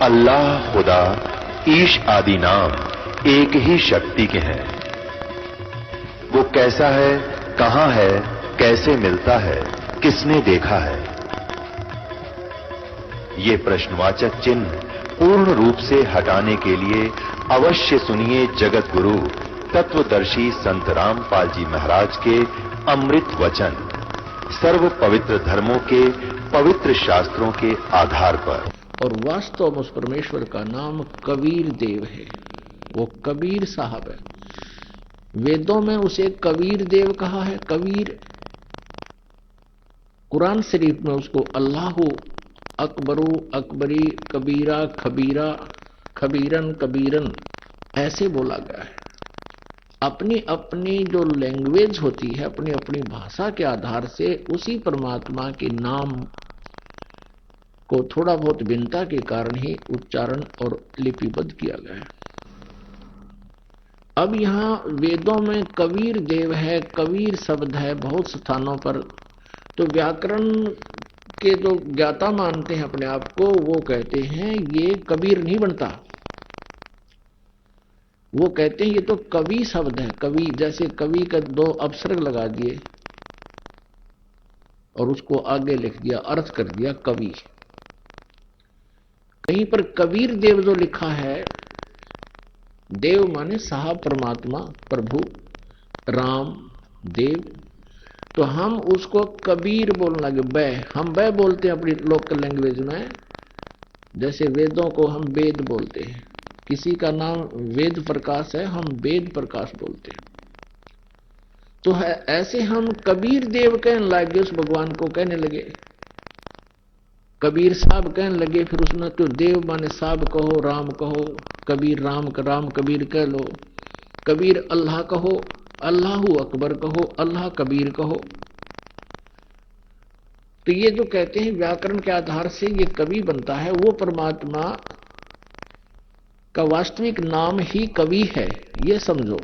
अल्लाह, खुदा, ईश आदि नाम एक ही शक्ति के हैं। वो कैसा है, कहां है, कैसे मिलता है, किसने देखा है? ये प्रश्नवाचक चिन्ह पूर्ण रूप से हटाने के लिए अवश्य सुनिए जगत गुरु तत्वदर्शी संत रामपाल जी महाराज के अमृत वचन, सर्व पवित्र धर्मों के पवित्र शास्त्रों के आधार पर। और वास्तव में उस परमेश्वर का नाम कबीर देव है। वो कबीर साहब है। वेदों में उसे कबीर देव कहा है। कबीर, कुरान शरीफ में उसको अल्लाहु अकबरू, अकबरी, कबीरा, खबीरा, खबीरन, कबीरन ऐसे बोला गया है। अपनी अपनी जो लैंग्वेज होती है, अपनी अपनी भाषा के आधार से उसी परमात्मा के नाम को थोड़ा बहुत भिन्नता के कारण ही उच्चारण और लिपिबद्ध किया गया है। अब यहां वेदों में कबीर देव है, कबीर शब्द है बहुत स्थानों पर। तो व्याकरण के जो ज्ञाता मानते हैं अपने आप को, वो कहते हैं ये कबीर नहीं बनता। वो कहते हैं ये तो कवि शब्द है। कवि, जैसे कवि का दो अपसर्ग लगा दिए और उसको आगे लिख दिया, अर्थ कर दिया कवि। कहीं पर कबीर देव जो लिखा है, देव माने साहब, परमात्मा, प्रभु, राम, देव, तो हम उसको कबीर बोलने लगे। बै, हम बै बोलते हैं अपनी लोकल लैंग्वेज में। जैसे वेदों को हम वेद बोलते हैं, किसी का नाम वेद प्रकाश है, हम वेद प्रकाश बोलते हैं। तो है ऐसे हम कबीर देव कहने लगे, उस भगवान को कहने लगे। कबीर साहब कहने लगे, फिर उसमें तो देव माने साहब कहो, राम कहो, कबीर राम का राम कबीर कह लो, कबीर अल्लाह कहो, अल्लाहु अकबर कहो, अल्लाह कबीर कहो। तो ये जो कहते हैं व्याकरण के आधार से ये कवि बनता है, वो परमात्मा का वास्तविक नाम ही कवि है, ये समझो।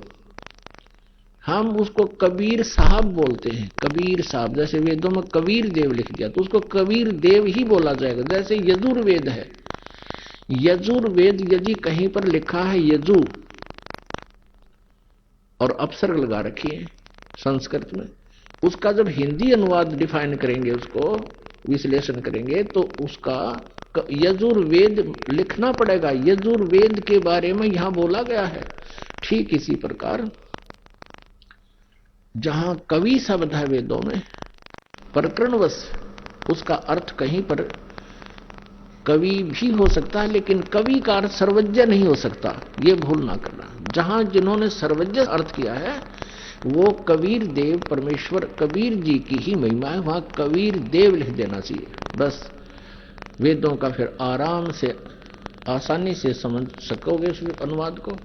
हम उसको कबीर साहब बोलते हैं, कबीर साहब। जैसे वेदों में कबीर देव लिख दिया तो उसको कबीर देव ही बोला जाएगा। जैसे यजुर्वेद है, यजुर्वेद यदि कहीं पर लिखा है यजु और अपसर्ग लगा रखी है संस्कृत में, उसका जब हिंदी अनुवाद डिफाइन करेंगे, उसको विश्लेषण करेंगे, तो उसका यजुर्वेद लिखना पड़ेगा। यजुर्वेद के बारे में यहां बोला गया है। ठीक इसी प्रकार जहां कवि शब्द है वेदों में, प्रकरणवश उसका अर्थ कहीं पर कवि भी हो सकता है, लेकिन कवि का अर्थ सर्वज्ञ नहीं हो सकता, ये भूल ना करना। जहां जिन्होंने सर्वज्ञ अर्थ किया है वो कबीर देव, परमेश्वर कबीर जी की ही महिमा है, वहां कबीर देव लिख देना चाहिए बस। वेदों का फिर आराम से, आसानी से समझ सकोगे उस अनुवाद को।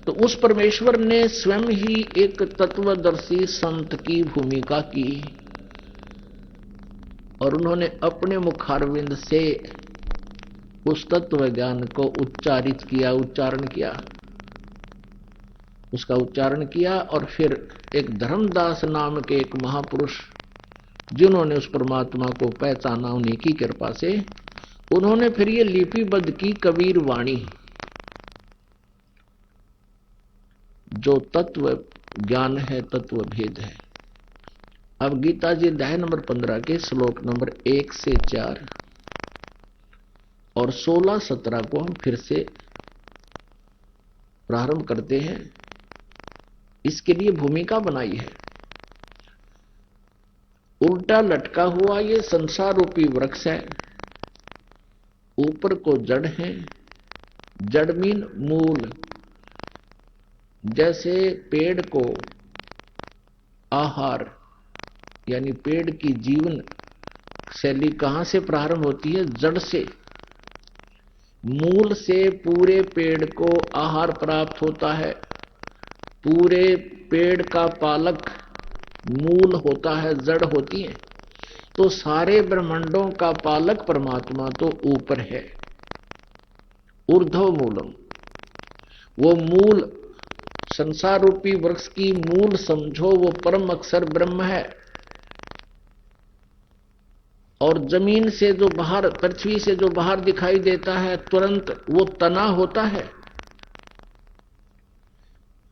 तो उस परमेश्वर ने स्वयं ही एक तत्वदर्शी संत की भूमिका की और उन्होंने अपने मुखारविंद से उस तत्व ज्ञान को उच्चारित किया, उच्चारण किया, उसका उच्चारण किया। और फिर एक धर्मदास नाम के एक महापुरुष जिन्होंने उस परमात्मा को पहचाना, उन्हीं की कृपा से उन्होंने फिर ये लिपिबद्ध की कबीर वाणी, जो तत्व ज्ञान है, तत्व भेद है। अब गीता जी अध्याय नंबर 15 के श्लोक नंबर 1 से 4 और 16-17 को हम फिर से प्रारंभ करते हैं। इसके लिए भूमिका बनाई है। उल्टा लटका हुआ ये संसार रूपी वृक्ष है, ऊपर को जड़ है, जड़ मीन मूल। जैसे पेड़ को आहार यानी पेड़ की जीवन शैली कहां से प्रारंभ होती है? जड़ से। मूल से पूरे पेड़ को आहार प्राप्त होता है। पूरे पेड़ का पालक मूल होता है, जड़ होती है। तो सारे ब्रह्मांडों का पालक परमात्मा तो ऊपर है, ऊर्ध्व मूलम। वो मूल संसार रूपी वृक्ष की मूल समझो, वो परम अक्षर ब्रह्म है। और जमीन से जो बाहर, पृथ्वी से जो बाहर दिखाई देता है तुरंत वो तना होता है।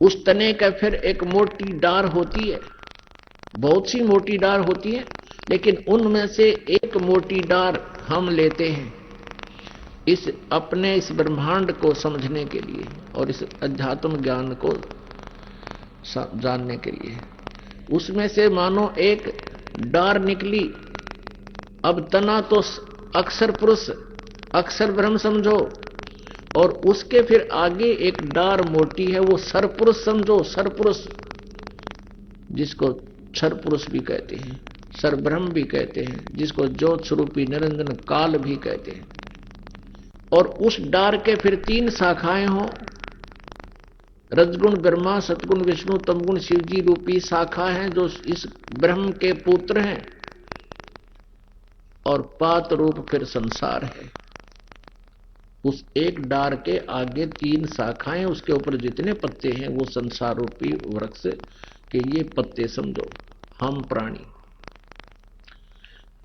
उस तने का फिर एक मोटी डार होती है, बहुत सी मोटी डार होती है, लेकिन उनमें से एक मोटी डार हम लेते हैं इस अपने इस ब्रह्मांड को समझने के लिए और इस अध्यात्म ज्ञान को जानने के लिए। उसमें से मानो एक डार निकली, अब तना तो अक्षर पुरुष, अक्षर ब्रह्म समझो, और उसके फिर आगे एक डार मोटी है, वो सरपुरुष समझो, सरपुरुष, जिसको क्षर पुरुष भी कहते हैं, सरब्रह्म भी कहते हैं, जिसको ज्योत स्वरूपी निरंजन काल भी कहते हैं। और उस डार के फिर 3 शाखाएं हों, रजगुण ब्रह्मा, सतगुण विष्णु, तमगुण शिव जी रूपी शाखा हैं जो इस ब्रह्म के पुत्र हैं, और पात रूप फिर संसार है। उस एक डार के आगे 3 शाखाएं, उसके ऊपर जितने पत्ते हैं वो संसार रूपी वृक्ष के ये पत्ते समझो, हम प्राणी।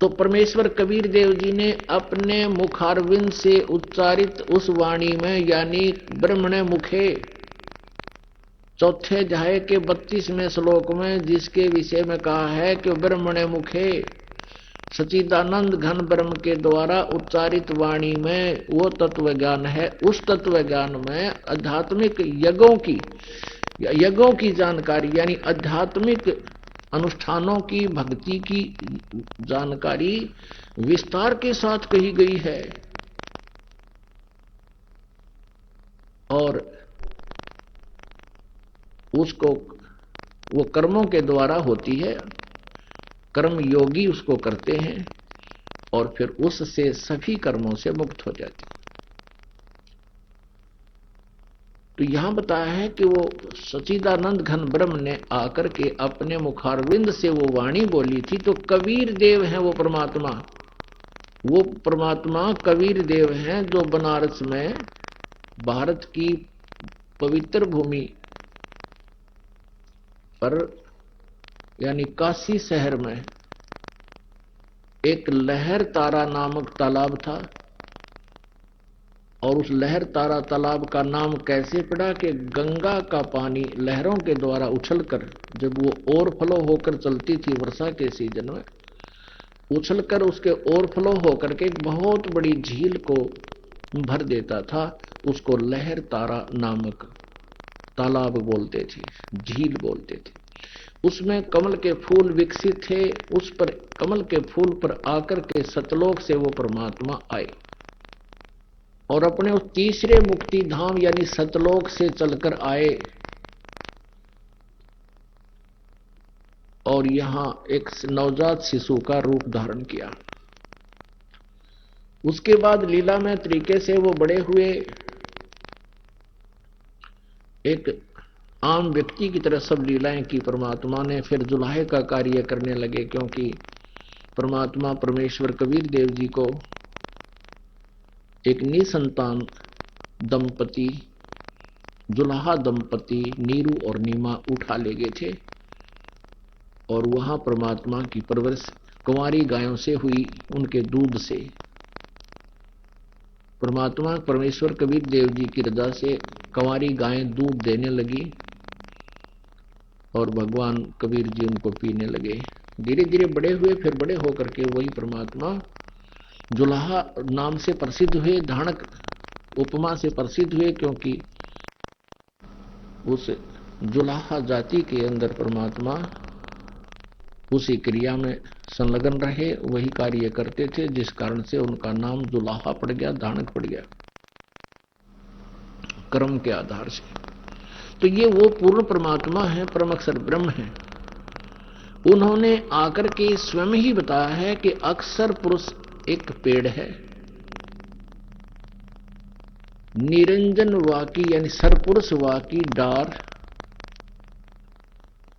तो परमेश्वर कबीर देव जी ने अपने मुखारविंद से उच्चारित उस वाणी में, यानी ब्रह्मणे मुखे, चौथे अध्याय के 32वें श्लोक में जिसके विषय में कहा है कि ब्रह्मणे मुखे सच्चिदानंद घन ब्रह्म के द्वारा उच्चारित वाणी में वो तत्व ज्ञान है। उस तत्व ज्ञान में आध्यात्मिक यज्ञों की जानकारी, यानी आध्यात्मिक अनुष्ठानों की, भक्ति की जानकारी विस्तार के साथ कही गई है। और उसको वो कर्मों के द्वारा होती है, कर्म योगी उसको करते हैं और फिर उससे सभी कर्मों से मुक्त हो जाते हैं। तो यहां बताया है कि वो सच्चिदानंद घन ब्रह्म ने आकर के अपने मुखारविंद से वो वाणी बोली थी। तो कबीर देव हैं वो परमात्मा कबीर देव हैं जो बनारस में, भारत की पवित्र भूमि पर, यानी काशी शहर में एक लहर तारा नामक तालाब था। और उस लहर तारा तालाब का नाम कैसे पड़ा कि गंगा का पानी लहरों के द्वारा उछलकर, जब वो ओवरफ्लो होकर चलती थी वर्षा के सीजन में, उछलकर उसके ओवरफ्लो होकर के एक बहुत बड़ी झील को भर देता था। उसको लहर तारा नामक तालाब बोलते थे, झील बोलते थे। उसमें कमल के फूल विकसित थे। उस पर कमल के फूल पर आकर के सतलोक से वो परमात्मा आए और अपने उस तीसरे मुक्ति धाम यानी सतलोक से चलकर आए और यहां एक नवजात शिशु का रूप धारण किया। उसके बाद लीला में तरीके से वो बड़े हुए, एक आम व्यक्ति की तरह सब लीलाएं की परमात्मा ने। फिर जुलाहे का कार्य करने लगे, क्योंकि परमात्मा परमेश्वर कबीर देव जी को एक निसंतान दंपति, जुलाहा दंपति नीरू और नीमा उठा ले गए थे और वहां परमात्मा की परवरिश कुंवारी गायों से हुई, उनके दूध से। परमात्मा परमेश्वर कबीर देव जी की रजा से कुंवारी गायें दूध देने लगी और भगवान कबीर जी उनको पीने लगे। धीरे धीरे बड़े हुए, फिर बड़े होकर के वही परमात्मा जुलाहा नाम से प्रसिद्ध हुए, धानक उपमा से प्रसिद्ध हुए, क्योंकि उस जुलाहा जाति के अंदर परमात्मा उसी क्रिया में संलग्न रहे, वही कार्य करते थे, जिस कारण से उनका नाम जुलाहा पड़ गया, धानक पड़ गया कर्म के आधार से। तो ये वो पूर्ण परमात्मा है, परम अक्षर ब्रह्म है। उन्होंने आकर के स्वयं ही बताया है कि अक्षर पुरुष एक पेड़ है, निरंजन वाकी यानी सरपुरुष वाकी डार।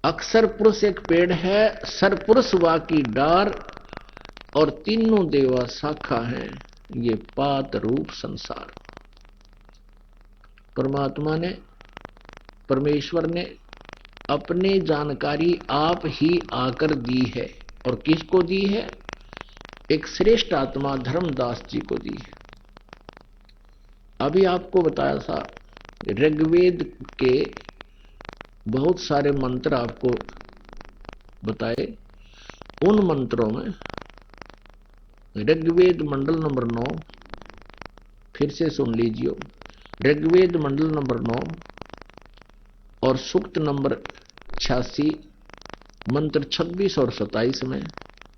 अक्षर पुरुष एक पेड़ है, सरपुरुष वाकी डार और तीनों देवा शाखा हैं, ये पात रूप संसार। परमात्मा ने, परमेश्वर ने अपनी जानकारी आप ही आकर दी है। और किसको दी है? एक श्रेष्ठ आत्मा धर्मदास जी को दी है। अभी आपको बताया था ऋग्वेद के बहुत सारे मंत्र आपको बताए। उन मंत्रों में ऋग्वेद मंडल नंबर 9 फिर से सुन लीजिए। ऋग्वेद मंडल नंबर 9 और सूक्त नंबर 86 मंत्र 26 और 27 में,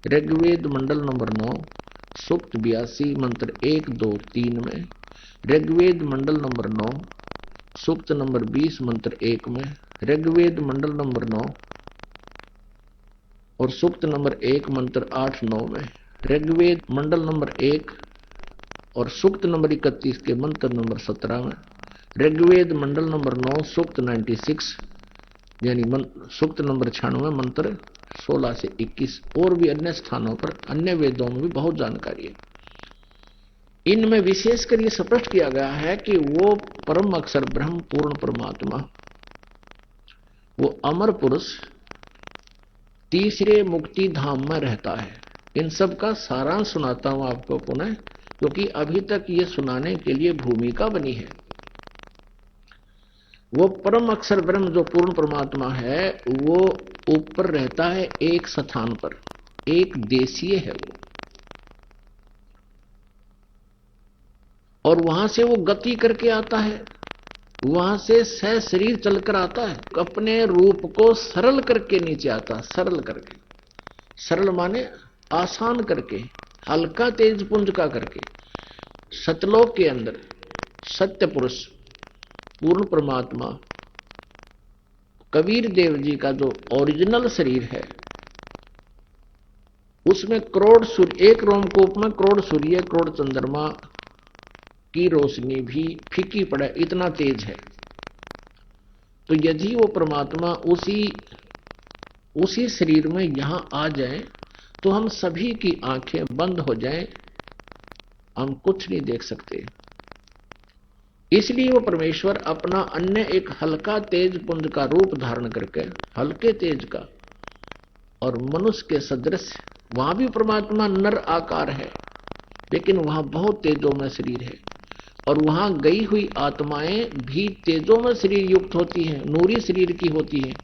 ऋग्वेद मंडल नंबर 9 सूक्त 82 मंत्र 1, 2, 3 में, ऋग्वेद मंडल नंबर 9 सूक्त नंबर 20 मंत्र 1 में, ऋग्वेद मंडल नंबर 9 और सूक्त नंबर 1 मंत्र 8, 9 में, ऋग्वेद मंडल नंबर 1 और सूक्त नंबर 31 के मंत्र नंबर 17 में, ऋग्वेद मंडल नंबर 9 सूक्त 96 यानी सूक्त नंबर 96 मंत्र 16 से 21, और भी अन्य स्थानों पर अन्य वेदों में भी बहुत जानकारी है। इनमें विशेषकर ये स्पष्ट किया गया है कि वो परम अक्षर ब्रह्म पूर्ण परमात्मा, वो अमर पुरुष तीसरे मुक्ति धाम में रहता है। इन सब का सारांश सुनाता हूं आपको पुनः, क्योंकि अभी तक ये सुनाने के लिए भूमिका बनी है। वो परम अक्षर ब्रह्म जो पूर्ण परमात्मा है, वो ऊपर रहता है एक स्थान पर, एक देशीय है वो, और वहां से वो गति करके आता है, वहां से शरीर चलकर आता है, अपने रूप को सरल करके नीचे आता, सरल करके, सरल माने आसान करके, हल्का तेज पुंज का करके। सतलोक के अंदर सत्य पुरुष पूर्ण परमात्मा कबीर देव जी का जो ओरिजिनल शरीर है, उसमें करोड़ सूर्य, एक रोमकूप में करोड़ सूर्य करोड़ चंद्रमा की रोशनी भी फीकी पड़े, इतना तेज है। तो यदि वो परमात्मा उसी शरीर में यहां आ जाए तो हम सभी की आंखें बंद हो जाएं, हम कुछ नहीं देख सकते। इसलिए वो परमेश्वर अपना अन्य एक हल्का तेज पुंज का रूप धारण करके, हल्के तेज का और मनुष्य के सदृश, वहां भी परमात्मा नर आकार है लेकिन वहां बहुत तेजों में शरीर है, और वहां गई हुई आत्माएं भी तेजों में शरीर युक्त होती हैं, नूरी शरीर की होती हैं,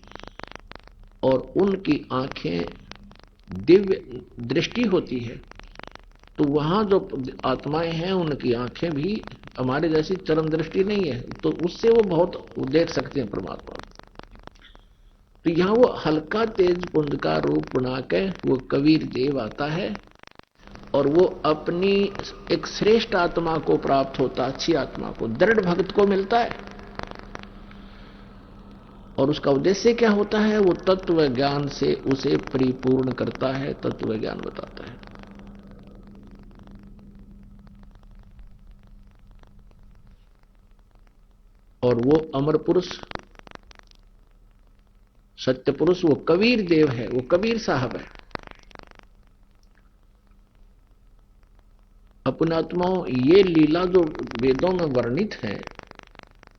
और उनकी आंखें दिव्य दृष्टि होती है। तो वहां जो आत्माएं हैं उनकी आंखें भी हमारे जैसी चरम दृष्टि नहीं है, तो उससे वो बहुत देख सकते हैं परमात्मा। तो यहां वो हल्का तेज पुंज का रूप बना के वो कबीर देव आता है, और वो अपनी एक श्रेष्ठ आत्मा को प्राप्त होता, अच्छी आत्मा को, दृढ़ भक्त को मिलता है। और उसका उद्देश्य क्या होता है? वो तत्व ज्ञान से उसे परिपूर्ण करता है, तत्व ज्ञान बताता है। और वो अमर पुरुष, सत्य पुरुष, वो कबीर देव है, वो कबीर साहब है। अपनात्माओं, ये लीला जो वेदों में वर्णित है,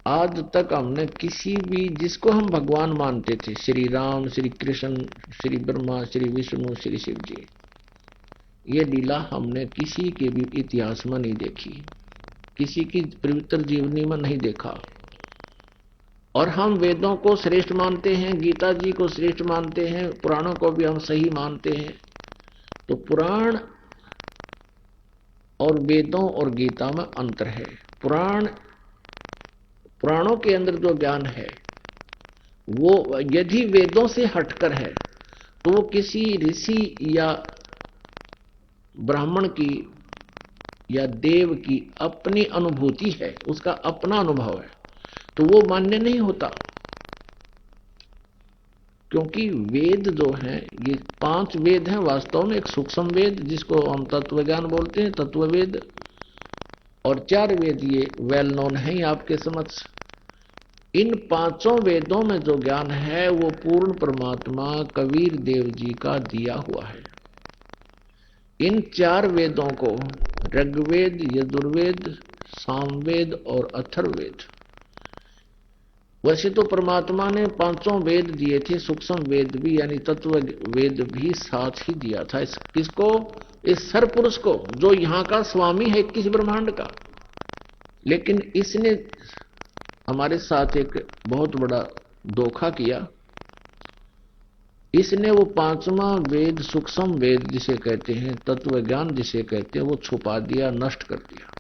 आज तक हमने किसी भी, जिसको हम भगवान मानते थे, श्री राम, श्री कृष्ण, श्री ब्रह्मा, श्री विष्णु, श्री शिव जी, ये लीला हमने किसी के भी इतिहास में नहीं देखी, किसी की पवित्र जीवनी में नहीं देखा। और हम वेदों को श्रेष्ठ मानते हैं, गीता जी को श्रेष्ठ मानते हैं, पुराणों को भी हम सही मानते हैं। तो पुराण और वेदों और गीता में अंतर है। पुराणों के अंदर जो ज्ञान है वो यदि वेदों से हटकर है तो वो किसी ऋषि या ब्राह्मण की या देव की अपनी अनुभूति है, उसका अपना अनुभव है, तो वो मान्य नहीं होता। क्योंकि वेद जो हैं, ये 5 वेद हैं वास्तव में। एक सूक्ष्म वेद जिसको हम तत्व ज्ञान बोलते हैं, तत्व वेद, और 4 वेद ये वेल नोन है आपके समक्ष। इन 5 वेदों में जो ज्ञान है वो पूर्ण परमात्मा कबीर देव जी का दिया हुआ है। इन 4 वेदों को ऋग्वेद, यजुर्वेद, सामवेद और अथर्ववेद, वैसे तो परमात्मा ने 5 वेद दिए थे, सूक्ष्म वेद भी यानी तत्व वेद भी साथ ही दिया था। किसको? इस सरपुरुष को, जो यहां का स्वामी है 21 ब्रह्मांड का। लेकिन इसने हमारे साथ एक बहुत बड़ा धोखा किया। इसने वो 5वां वेद, सूक्ष्म वेद जिसे कहते हैं, तत्व ज्ञान जिसे कहते हैं, वो छुपा दिया, नष्ट कर दिया।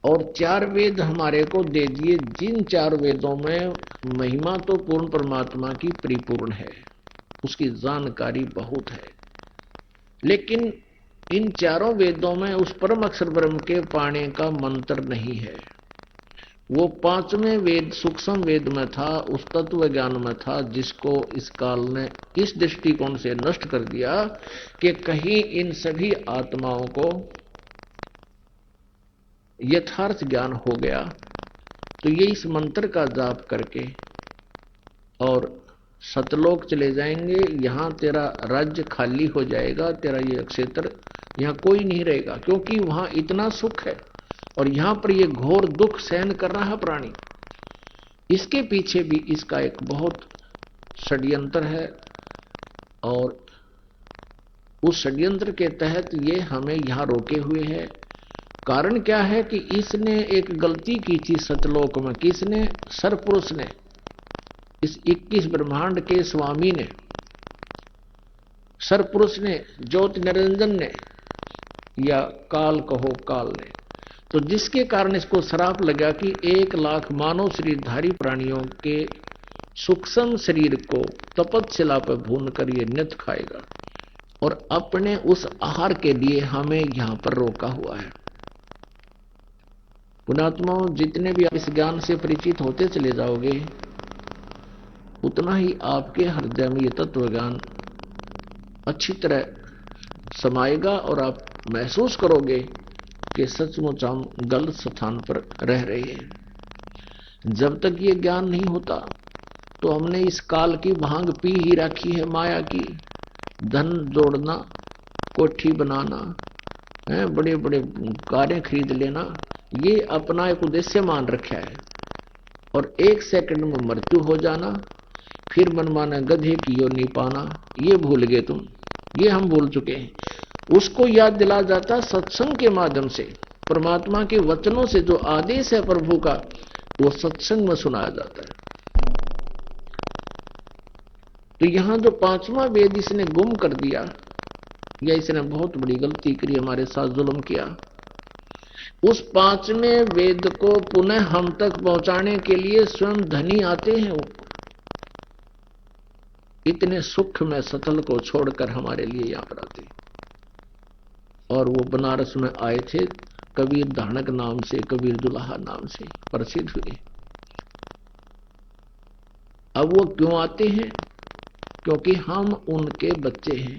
और 4 वेद हमारे को दे दिए, जिन 4 वेदों में महिमा तो पूर्ण परमात्मा की परिपूर्ण है, उसकी जानकारी बहुत है। लेकिन इन 4 वेदों में उस परम अक्षर ब्रह्म के पाने का मंत्र नहीं है। वो 5वें वेद, सूक्ष्म वेद में था, उस तत्व ज्ञान में था, जिसको इस काल ने इस दृष्टिकोण से नष्ट कर दिया कि कहीं इन सभी आत्माओं को यथार्थ ज्ञान हो गया तो ये इस मंत्र का जाप करके और सतलोक चले जाएंगे। यहां तेरा राज्य खाली हो जाएगा, तेरा ये क्षेत्र, यहां कोई नहीं रहेगा, क्योंकि वहां इतना सुख है और यहां पर ये घोर दुख सहन कर रहा है प्राणी। इसके पीछे भी इसका एक बहुत षड्यंत्र है और उस षड्यंत्र के तहत ये हमें यहां रोके हुए है। कारण क्या है कि इसने एक गलती की थी सतलोक में। किसने? सरपुरुष ने, इस 21 ब्रह्मांड के स्वामी ने, सरपुरुष ने, ज्योति निरंजन ने, या काल कहो काल ने। तो जिसके कारण इसको श्राप लगा कि 1 लाख मानव शरीरधारी प्राणियों के सूक्ष्म शरीर को तपतशिला पर भून कर ये नित खाएगा और अपने उस आहार के लिए हमें यहां पर रोका हुआ है। पुणात्माओं, जितने भी आप इस ज्ञान से परिचित होते चले जाओगे उतना ही आपके हृदय में ये तत्व ज्ञान अच्छी तरह समाएगा और आप महसूस करोगे कि सचमुच हम गलत स्थान पर रह रहे हैं। जब तक ये ज्ञान नहीं होता तो हमने इस काल की भांग पी ही रखी है, माया की। धन जोड़ना, कोठी बनाना, बड़े बड़े कारें खरीद लेना, ये अपना एक उद्देश्य मान रखा है। और 1 सेकंड में मृत्यु हो जाना, फिर मनमाना गधे की योनि पाना, ये भूल गए तुम, ये हम भूल चुके हैं। उसको याद दिला जाता सत्संग के माध्यम से, परमात्मा के वचनों से। जो आदेश है प्रभु का वो सत्संग में सुनाया जाता है। तो यहां जो 5वां वेद इसने गुम कर दिया, या इसने बहुत बड़ी गलती करी, हमारे साथ जुल्म किया। उस 5वें वेद को पुनः हम तक पहुंचाने के लिए स्वयं धनी आते हैं। वो इतने सुख में सतल को छोड़कर हमारे लिए यहां पर आते, और वो बनारस में आए थे कबीर धानक नाम से, कबीर दुल्हा नाम से प्रसिद्ध हुए। अब वो क्यों आते हैं? क्योंकि हम उनके बच्चे हैं।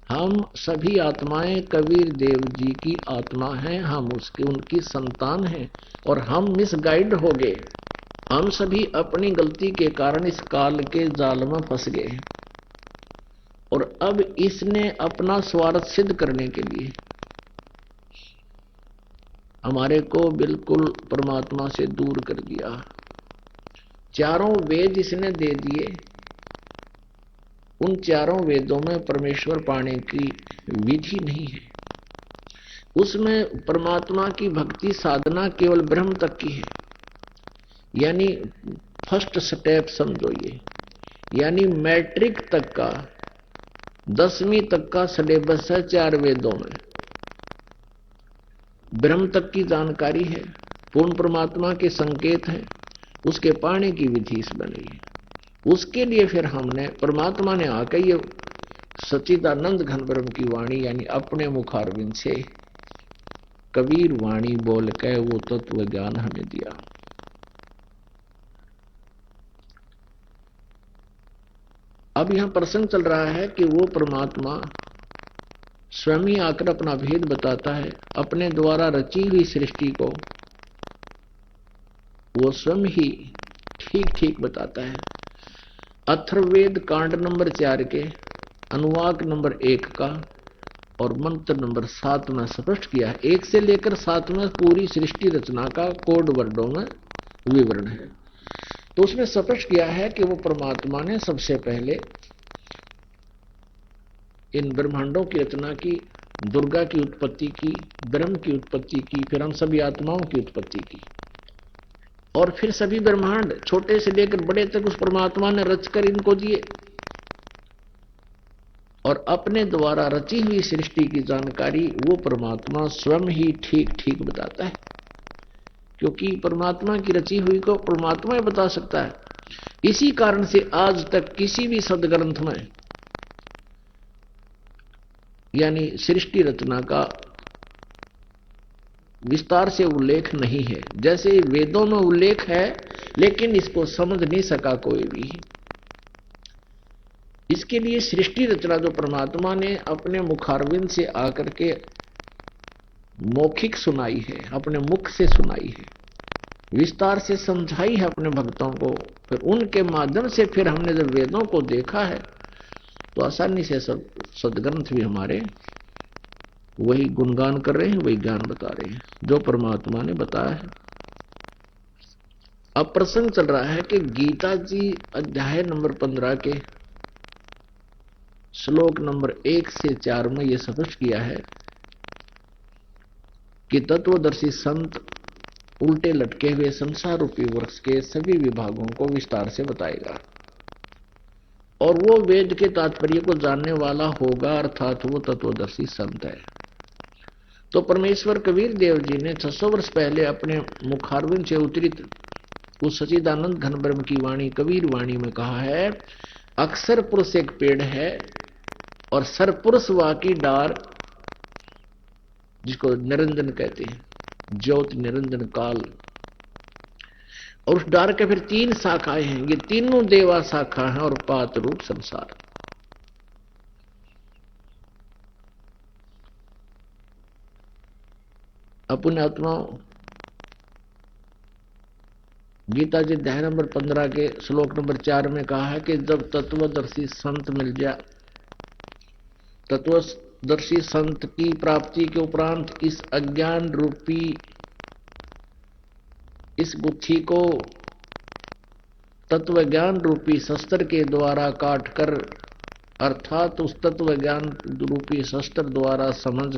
हम सभी आत्माएं कबीर देव जी की आत्मा हैं, हम उसके उनकी संतान हैं और हम मिसगाइड हो गए। हम सभी अपनी गलती के कारण इस काल के जाल में फंस गए और अब इसने अपना स्वार्थ सिद्ध करने के लिए हमारे को बिल्कुल परमात्मा से दूर कर दिया। 4 वेद इसने दे दिए। उन 4 वेदों में परमेश्वर पाने की विधि नहीं है। उसमें परमात्मा की भक्ति साधना केवल ब्रह्म तक की है, यानी फर्स्ट स्टेप समझो ये, यानी मैट्रिक तक का, 10वीं तक का सिलेबस है 4 वेदों में। ब्रह्म तक की जानकारी है, पूर्ण परमात्मा के संकेत हैं, उसके पाने की विधि इस बनी है। उसके लिए फिर हमने, परमात्मा ने आकर ये सच्चिदानंद घन ब्रह्म की वाणी यानी अपने मुखारविंद से कबीर वाणी बोल के वो तत्व ज्ञान हमें दिया। अब यहां प्रसंग चल रहा है कि वो परमात्मा स्वयं ही आकर अपना भेद बताता है। अपने द्वारा रची हुई सृष्टि को वो स्वयं ही ठीक ठीक बताता है। अथर्ववेद कांड नंबर 4 के अनुवाक नंबर 1 का और मंत्र नंबर 7 में स्पष्ट किया है। 1 से लेकर 7 में पूरी सृष्टि रचना का कोड वर्डों में विवरण है। तो उसमें स्पष्ट किया है कि वो परमात्मा ने सबसे पहले इन ब्रह्मांडों की रचना की, दुर्गा की उत्पत्ति की, ब्रह्म की उत्पत्ति की, फिर हम सभी आत्माओं की उत्पत्ति की, और फिर सभी ब्रह्मांड छोटे से लेकर बड़े तक उस परमात्मा ने रचकर इनको दिए, और अपने द्वारा रची हुई सृष्टि की जानकारी वो परमात्मा स्वयं ही ठीक ठीक बताता है, क्योंकि परमात्मा की रची हुई को परमात्मा ही बता सकता है। इसी कारण से आज तक किसी भी सदग्रंथ में यानी सृष्टि रचना का विस्तार से उल्लेख नहीं है। जैसे वेदों में उल्लेख है लेकिन इसको समझ नहीं सका कोई भी। इसके लिए सृष्टि रचना जो परमात्मा ने अपने मुखारविंद से आकर के मौखिक सुनाई है, अपने मुख से सुनाई है, विस्तार से समझाई है अपने भक्तों को, फिर उनके माध्यम से फिर हमने जब वेदों को देखा है तो आसानी से सब सदग्रंथ भी हमारे वही गुणगान कर रहे हैं, वही ज्ञान बता रहे हैं जो परमात्मा ने बताया है। अब प्रसंग चल रहा है कि गीता जी अध्याय नंबर 15 के श्लोक नंबर 1 से 4 में यह स्पष्ट किया है कि तत्वदर्शी संत उल्टे लटके हुए संसार रूपी वृक्ष के सभी विभागों को विस्तार से बताएगा, और वो वेद के तात्पर्य को जानने वाला होगा, अर्थात वो तत्वदर्शी संत है। तो परमेश्वर कबीर देव जी ने 600 वर्ष पहले अपने मुखारविंद से उतरित उस सच्चिदानंद घन ब्रह्म की वाणी कबीर वाणी में कहा है, अक्षर पुरुष एक पेड़ है और सरपुरुष वा की डार, जिसको निरंजन कहते हैं, ज्योति निरंजन काल, और उस डार के फिर 3 शाखाएं हैं, ये तीनों देवा शाखा हैं और पात रूप संसार। अपने आत्माओं, गीता जी अध्याय नंबर 15 के श्लोक नंबर 4 में कहा है कि जब तत्वदर्शी संत मिल जाए, तत्वदर्शी संत की प्राप्ति के उपरांत इस अज्ञान रूपी इस गुत्थी को तत्व ज्ञान रूपी शस्त्र के द्वारा काटकर, अर्थात उस तत्व ज्ञान रूपी शस्त्र द्वारा समझ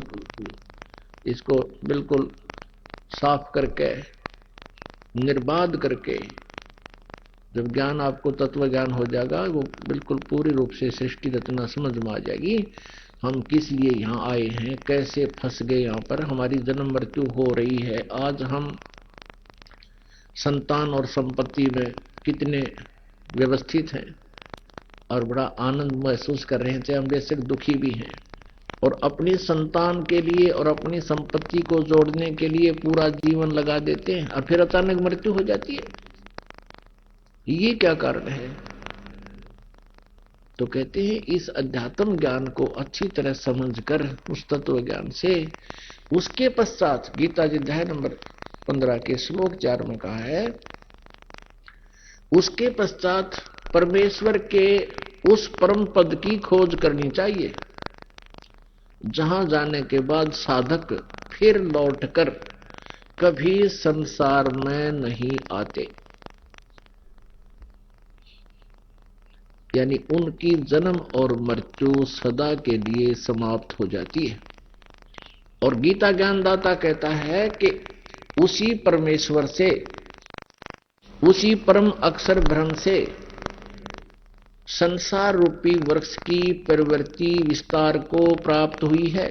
इसको बिल्कुल साफ करके निर्बाध करके, जब ज्ञान आपको तत्व ज्ञान हो जाएगा, वो बिल्कुल पूरी रूप से सृष्टि रचना समझ में आ जाएगी। हम किस लिए यहाँ आए हैं, कैसे फंस गए, यहाँ पर हमारी जन्म मृत्यु हो रही है, आज हम संतान और संपत्ति में कितने व्यवस्थित हैं और बड़ा आनंद महसूस कर रहे हैं, चाहे हम बेशक दुखी भी हैं, और अपनी संतान के लिए और अपनी संपत्ति को जोड़ने के लिए पूरा जीवन लगा देते हैं और फिर अचानक मृत्यु हो जाती है। ये क्या कारण है? तो कहते हैं इस अध्यात्म ज्ञान को अच्छी तरह समझकर उस तत्व ज्ञान से उसके पश्चात गीता जी अध्याय नंबर 15 के श्लोक 4 में कहा है, उसके पश्चात परमेश्वर के उस परम पद की खोज करनी चाहिए जहां जाने के बाद साधक फिर लौटकर कभी संसार में नहीं आते, यानी उनकी जन्म और मृत्यु सदा के लिए समाप्त हो जाती है। और गीता ज्ञानदाता कहता है कि उसी परमेश्वर से, उसी परम अक्षर ब्रह्म से संसार रूपी वृक्ष की प्रवृत्ति विस्तार को प्राप्त हुई है,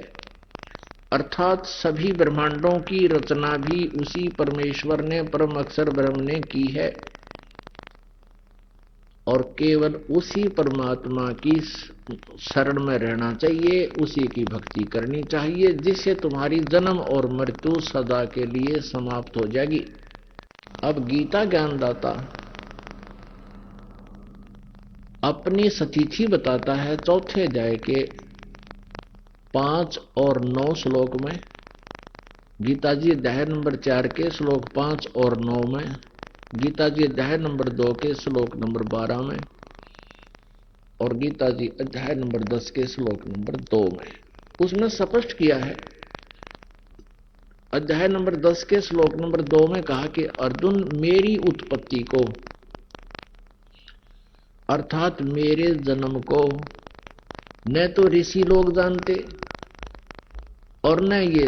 अर्थात सभी ब्रह्मांडों की रचना भी उसी परमेश्वर ने, परम अक्षर ब्रह्म ने की है, और केवल उसी परमात्मा की शरण में रहना चाहिए, उसी की भक्ति करनी चाहिए, जिससे तुम्हारी जन्म और मृत्यु सदा के लिए समाप्त हो जाएगी। अब गीता ज्ञानदाता अपनी सतिथि बताता है 4थे अध्याय के 5 और 9 श्लोक में, गीता जी अध्याय नंबर 4 के श्लोक 5 और 9 में, गीता जी अध्याय नंबर 2 के श्लोक नंबर 12 में, और गीता जी अध्याय नंबर 10 के श्लोक नंबर 2 में। उसने स्पष्ट किया है, अध्याय नंबर 10 के श्लोक नंबर 2 में कहा कि अर्जुन, मेरी उत्पत्ति को, अर्थात मेरे जन्म को न तो ऋषि लोग जानते और न ये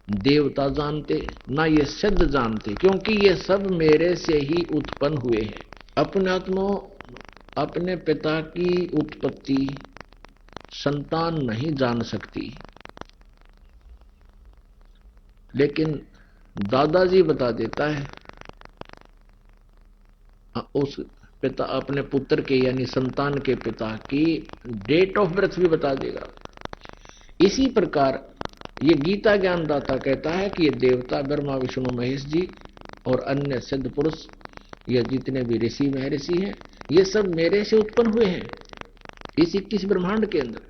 देवता जानते, ना ये सिद्ध जानते, क्योंकि ये सब मेरे से ही उत्पन्न हुए हैं। अपने आत्मा अपने पिता की उत्पत्ति संतान नहीं जान सकती, लेकिन दादाजी बता देता है उस पिता अपने पुत्र के यानी संतान के पिता की डेट ऑफ बर्थ भी बता देगा। इसी प्रकार ये गीता ज्ञानदाता कहता है कि ये देवता ब्रह्मा विष्णु महेश जी और अन्य सिद्ध पुरुष, ये जितने भी ऋषि महर्षि हैं, ये सब मेरे से उत्पन्न हुए हैं इस 21 ब्रह्मांड के अंदर।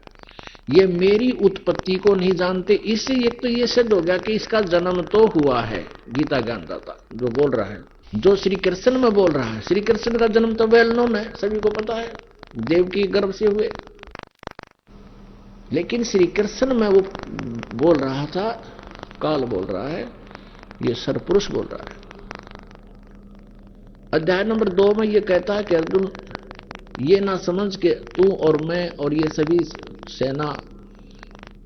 ये मेरी उत्पत्ति को नहीं जानते, इससे एक तो ये सिद्ध हो गया कि इसका जन्म तो हुआ है। गीता ज्ञानदाता जो बोल रहा है, जो श्री कृष्ण में बोल रहा है, श्री कृष्ण का जन्म तो वेल नोन है, सभी को पता है, देव की गर्भ से हुए। लेकिन श्री कृष्ण में वो बोल रहा था, काल बोल रहा है, ये सरपुरुष बोल रहा है। अध्याय नंबर 2 में ये कहता है कि अर्जुन ये ना समझ के तू और मैं और ये सभी सेना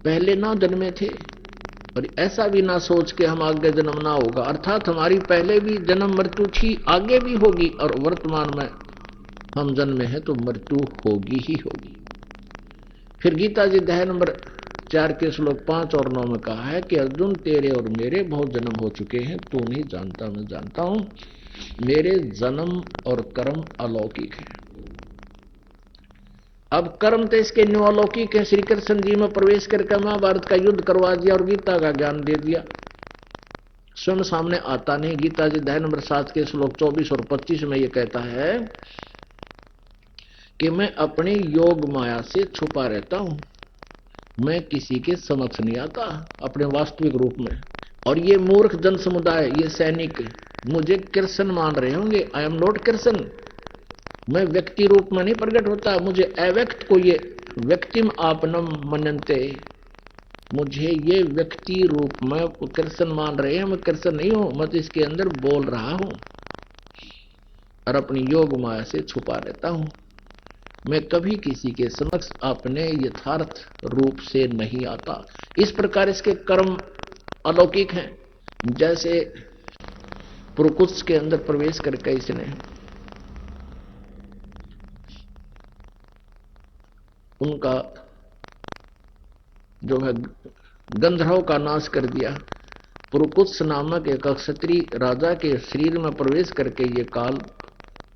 पहले ना जन्मे थे, और ऐसा भी ना सोच के हम आगे जन्म ना होगा, अर्थात हमारी पहले भी जन्म मृत्यु थी, आगे भी होगी, और वर्तमान में हम जन्मे हैं तो मृत्यु होगी ही होगी। फिर गीता जी अध्याय नंबर 4 के श्लोक 5 और 9 में कहा है कि अर्जुन तेरे और मेरे बहुत जन्म हो चुके हैं, तू नहीं जानता मैं जानता हूं, मेरे जन्म और कर्म अलौकिक है। अब कर्म तो इसके न्यू अलौकिक है। श्री कृष्ण जी में प्रवेश करके महाभारत का युद्ध करवा दिया और गीता का ज्ञान दे दिया, स्वयं सामने आता नहीं। गीता जी अध्याय नंबर 7 के श्लोक 24 और 25 में यह कहता है कि मैं अपनी योग माया से छुपा रहता हूं, मैं किसी के समक्ष नहीं आता अपने वास्तविक रूप में। और ये मूर्ख जन समुदाय, ये सैनिक मुझे कृष्ण मान रहे होंगे, आई एम नॉट कृष्ण, मैं व्यक्ति रूप में नहीं प्रकट होता, मुझे अव्यक्त को ये व्यक्तिम आपनम मनन्ते, मुझे ये व्यक्ति रूप में कृष्ण मान रहे हैं, मैं कृष्ण नहीं हूं, मैं तो इसके अंदर बोल रहा हूं और अपनी योग माया से छुपा रहता हूं। मैं कभी किसी के समक्ष अपने यथार्थ रूप से नहीं आता। इस प्रकार इसके कर्म अलौकिक हैं। जैसे पुरकुत्स के अंदर प्रवेश करके इसने उनका जो है गंधर्व का नाश कर दिया। पुरकुत्स नामक एक क्षत्रिय राजा के शरीर में प्रवेश करके ये काल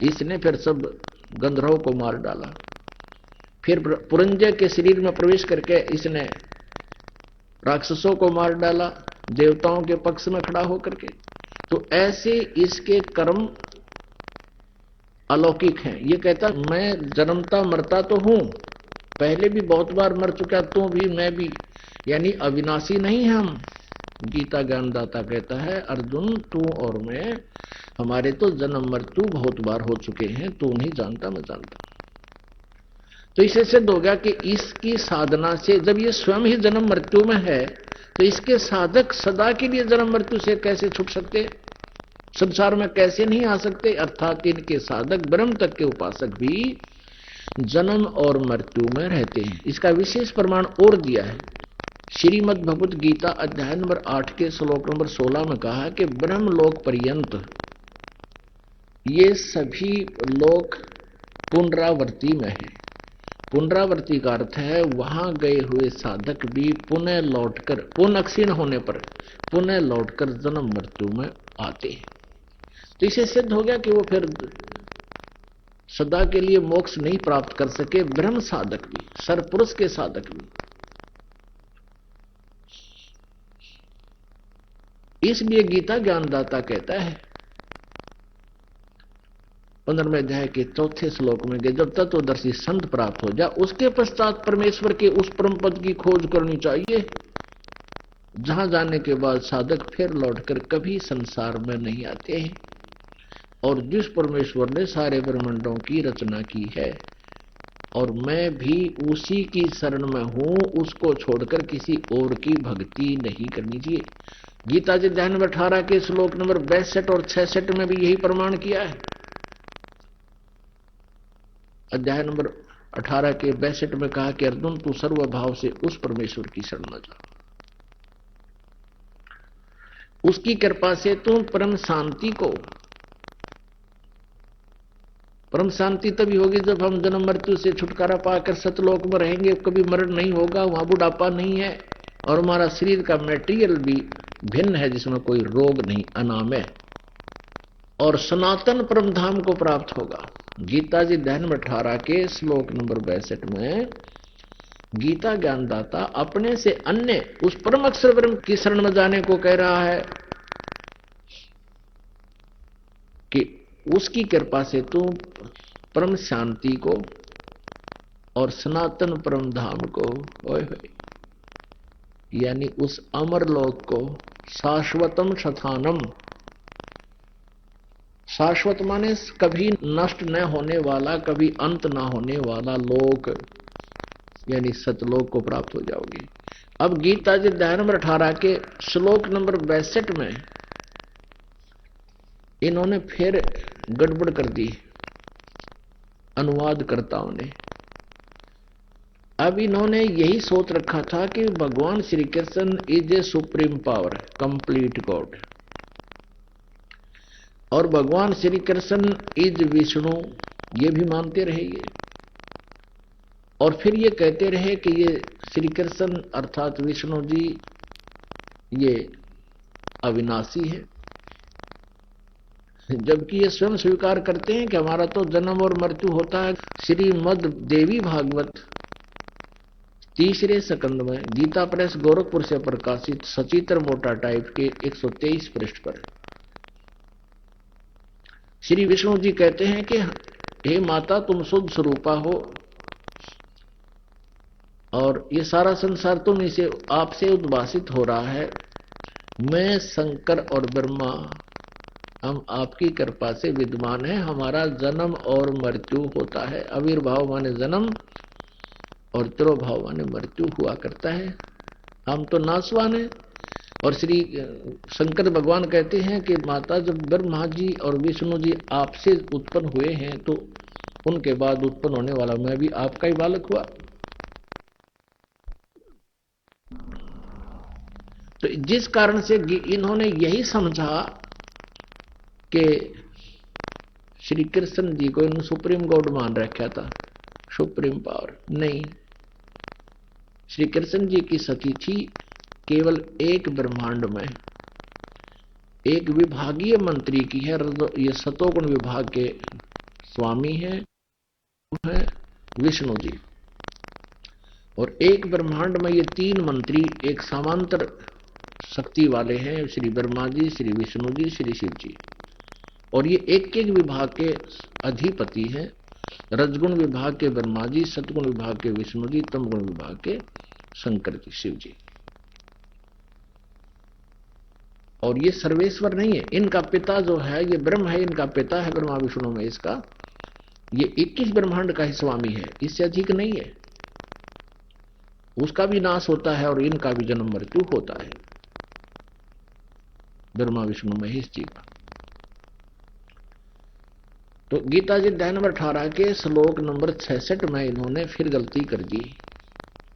इसने फिर सब गंधर्व को मार डाला। फिर पुरंजय के शरीर में प्रवेश करके इसने राक्षसों को मार डाला, देवताओं के पक्ष में खड़ा होकर के। तो ऐसे इसके कर्म अलौकिक हैं। ये कहता मैं जन्मता मरता तो हूं, पहले भी बहुत बार मर चुका, तू भी मैं भी, यानी अविनाशी नहीं हम। गीता ज्ञानदाता कहता है अर्जुन तू और मैं, हमारे तो जन्म मृत्यु बहुत बार हो चुके हैं, तू नहीं जानता मैं जानता। तो इसे सिद्ध हो गया कि इसकी साधना से, जब ये स्वयं ही जन्म मृत्यु में है, तो इसके साधक सदा के लिए जन्म मृत्यु से कैसे छूट सकते, संसार में कैसे नहीं आ सकते। अर्थात इनके साधक ब्रह्म तक के उपासक भी जन्म और मृत्यु में रहते हैं। इसका विशेष प्रमाण और दिया है। श्रीमद् भगवत गीता अध्याय नंबर 8 के श्लोक नंबर 16 में कहा है कि ब्रह्म लोक पर्यंत ये सभी लोक पुनरावर्ती में है। पुनरावर्ती का अर्थ है वहां गए हुए साधक भी पुनः लौटकर, पुनः क्षीण होने पर पुनः लौटकर जन्म मृत्यु में आते हैं। तो इसे सिद्ध हो गया कि वो फिर सदा के लिए मोक्ष नहीं प्राप्त कर सके। ब्रह्म साधक भी, सरपुरुष के साधक भी। इसलिए गीता ज्ञानदाता कहता है 15वें अध्याय के 4थे श्लोक में कि जब तत्वदर्शी संत प्राप्त हो जाए उसके पश्चात परमेश्वर के उस परम पद की खोज करनी चाहिए, जहां जाने के बाद साधक फिर लौटकर कभी संसार में नहीं आते हैं। और जिस परमेश्वर ने सारे ब्रह्मांडों की रचना की है और मैं भी उसी की शरण में हूं, उसको छोड़कर किसी और की भक्ति नहीं करनी चाहिए। गीता जी अध्याय नंबर 18 के श्लोक नंबर 62 और 66 में भी यही प्रमाण किया है। अध्याय नंबर 18 के 62 में कहा कि अर्जुन तू सर्वभाव से उस परमेश्वर की शरण में जा, उसकी कृपा से तू परम शांति को, परम शांति तभी होगी जब हम जन्म मृत्यु से छुटकारा पाकर सतलोक में रहेंगे, कभी मरण नहीं होगा, वहां बुढ़ापा नहीं है और हमारा शरीर का मटेरियल भी भिन्न है जिसमें कोई रोग नहीं, अनामय और सनातन परम धाम को प्राप्त होगा। गीता जी अध्याय नंबर 18 के श्लोक नंबर 62 में गीता ज्ञानदाता अपने से अन्य उस परम अक्षर ब्रह्म की शरण में जाने को कह रहा है कि उसकी कृपा से तू परम शांति को और सनातन परम धाम को, ओए होए, यानी उस अमर लोक को, शाश्वतम शतानम, शाश्वत माने कभी नष्ट न होने वाला, कभी अंत न होने वाला लोक, यानी सतलोक को प्राप्त हो जाओगी। अब गीता जी अध्याय नंबर 18 के श्लोक नंबर 62 में इन्होंने फिर गड़बड़ कर दी अनुवादकर्ताओं ने। अब इन्होंने यही सोच रखा था कि भगवान Shri Krishna is a supreme power, complete God, और भगवान श्री कृष्ण इज विष्णु, ये भी मानते रहे ये, और फिर ये कहते रहे कि ये श्री कृष्ण अर्थात विष्णु जी ये अविनाशी है, जबकि ये स्वयं स्वीकार करते हैं कि हमारा तो जन्म और मृत्यु होता है। श्रीमद देवी भागवत 3 स्कंद में गीता प्रेस गोरखपुर से प्रकाशित सचित्र मोटा टाइप के 123 पृष्ठ पर श्री विष्णु जी कहते हैं कि हे माता तुम शुद्ध स्वरूपा हो और ये सारा संसार तुम इसे आपसे उद्भासित हो रहा है। मैं शंकर और ब्रह्मा हम आपकी कृपा से विद्वान हैं, हमारा जन्म और मृत्यु होता है। आविर्भाव माने जन्म और तिरोभाव माने मृत्यु हुआ करता है, हम तो नासवान हैं। और श्री शंकर भगवान कहते हैं कि माता जब ब्रह्मा जी और विष्णु जी आपसे उत्पन्न हुए हैं तो उनके बाद उत्पन्न होने वाला मैं भी आपका ही बालक हुआ। तो जिस कारण से इन्होंने यही समझा कि श्री कृष्ण जी को इन सुप्रीम गॉड मान रखा था, सुप्रीम पावर नहीं। श्री कृष्ण जी की सती थी केवल एक ब्रह्मांड में एक विभागीय मंत्री की है, ये सतोगुण विभाग के स्वामी हैं है विष्णु जी, और एक ब्रह्मांड में ये 3 मंत्री एक समांतर शक्ति वाले हैं, श्री ब्रह्मा जी, श्री विष्णु जी, श्री शिव जी, और ये एक एक विभाग के अधिपति हैं। रजगुण विभाग के ब्रह्मा जी, सतगुण विभाग के विष्णु जी, तमगुण विभाग के शंकर जी, शिव जी। और ये सर्वेश्वर नहीं है, इनका पिता जो है ये ब्रह्म है, इनका पिता है ब्रह्मा विष्णु में, इसका ये 21 ब्रह्मांड का ही स्वामी है, इससे अधिक नहीं है। उसका भी नाश होता है और इनका भी जन्म मृत्यु होता है, ब्रह्मा विष्णु महेश जी का। तो गीता जी अध्याय नंबर 18 के श्लोक नंबर 66 में इन्होंने फिर गलती कर दी।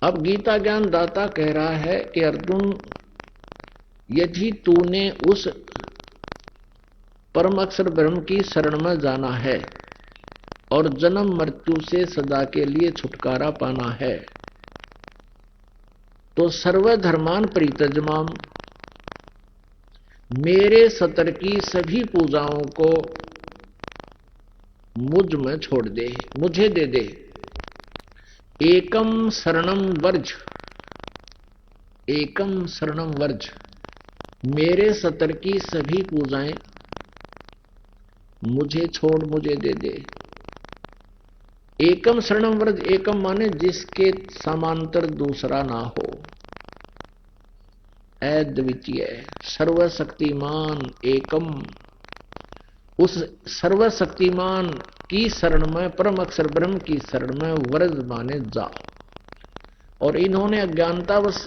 अब गीता ज्ञान दाता कह रहा है कि अर्जुन यदि तूने उस परम अक्षर ब्रह्म की शरण में जाना है और जन्म मृत्यु से सदा के लिए छुटकारा पाना है तो सर्वधर्मान परित्यज्यमाम, मेरे सतर की सभी पूजाओं को मुझ में छोड़ दे, मुझे दे दे। एकम शरणम वर्ज, एकम शरणम वर्ज, मेरे सतर की सभी पूजाएं मुझे छोड़, मुझे दे दे। एकम शरणम व्रज, एकम माने जिसके समांतर दूसरा ना हो, अद्वितीय सर्वशक्तिमान एकम, उस सर्वशक्तिमान की शरण में, परम अक्षर ब्रह्म की शरण में व्रज माने जा। और इन्होंने अज्ञानतावश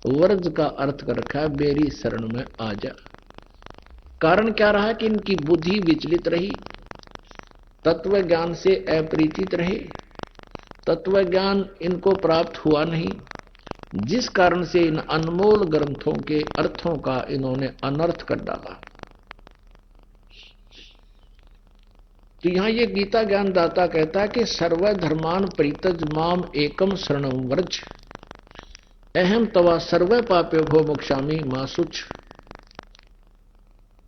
व्रज का अर्थ कर रखा है मेरी शरण में आ जा। कारण क्या रहा कि इनकी बुद्धि विचलित रही, तत्व ज्ञान से अपरिचित रहे, तत्व ज्ञान इनको प्राप्त हुआ नहीं, जिस कारण से इन अनमोल ग्रंथों के अर्थों का इन्होंने अनर्थ कर डाला। तो यहां ये गीता ज्ञान दाता कहता है कि सर्वधर्मान परित्यज माम एकम शरणम व्रज अहम तवा सर्व पाप्यो भो मोक्षामि मा शुच।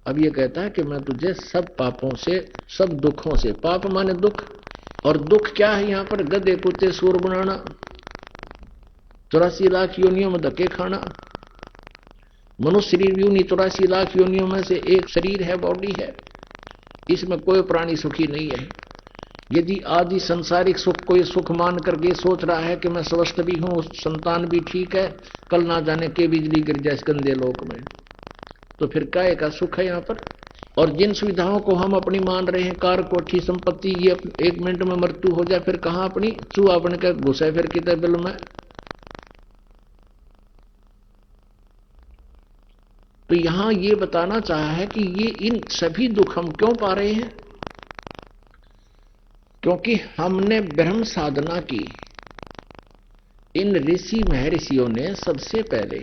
अब ये कहता है कि मैं तुझे सब पापों से, सब दुखों से, पाप माने दुख, और दुख क्या है यहां पर? गधे कुत्ते सूर बनाना, 84 लाख योनियों में धक्के खाना। मनुष्य शरीर भी उन्हीं 84 लाख योनियों में से एक शरीर है, बॉडी है, इसमें कोई प्राणी सुखी नहीं है। यदि आदि संसारिक सुख कोई सुख मान करके सोच रहा है कि मैं स्वस्थ भी हूं, संतान भी ठीक है, कल ना जाने के बिजली गिर जाए इस गंदे लोक में, तो फिर काय का सुख है यहां पर? और जिन सुविधाओं को हम अपनी मान रहे हैं, कार, कोठी, संपत्ति, ये 1 मिनट में मृत्यु हो जाए, फिर कहां अपनी? चूहा बनकर घुसे फिर कितने बिल में। तो यहां ये बताना चाहा है कि ये इन सभी दुख हम क्यों पा रहे हैं? क्योंकि हमने ब्रह्म साधना की। इन ऋषि महर्षियों ने सबसे पहले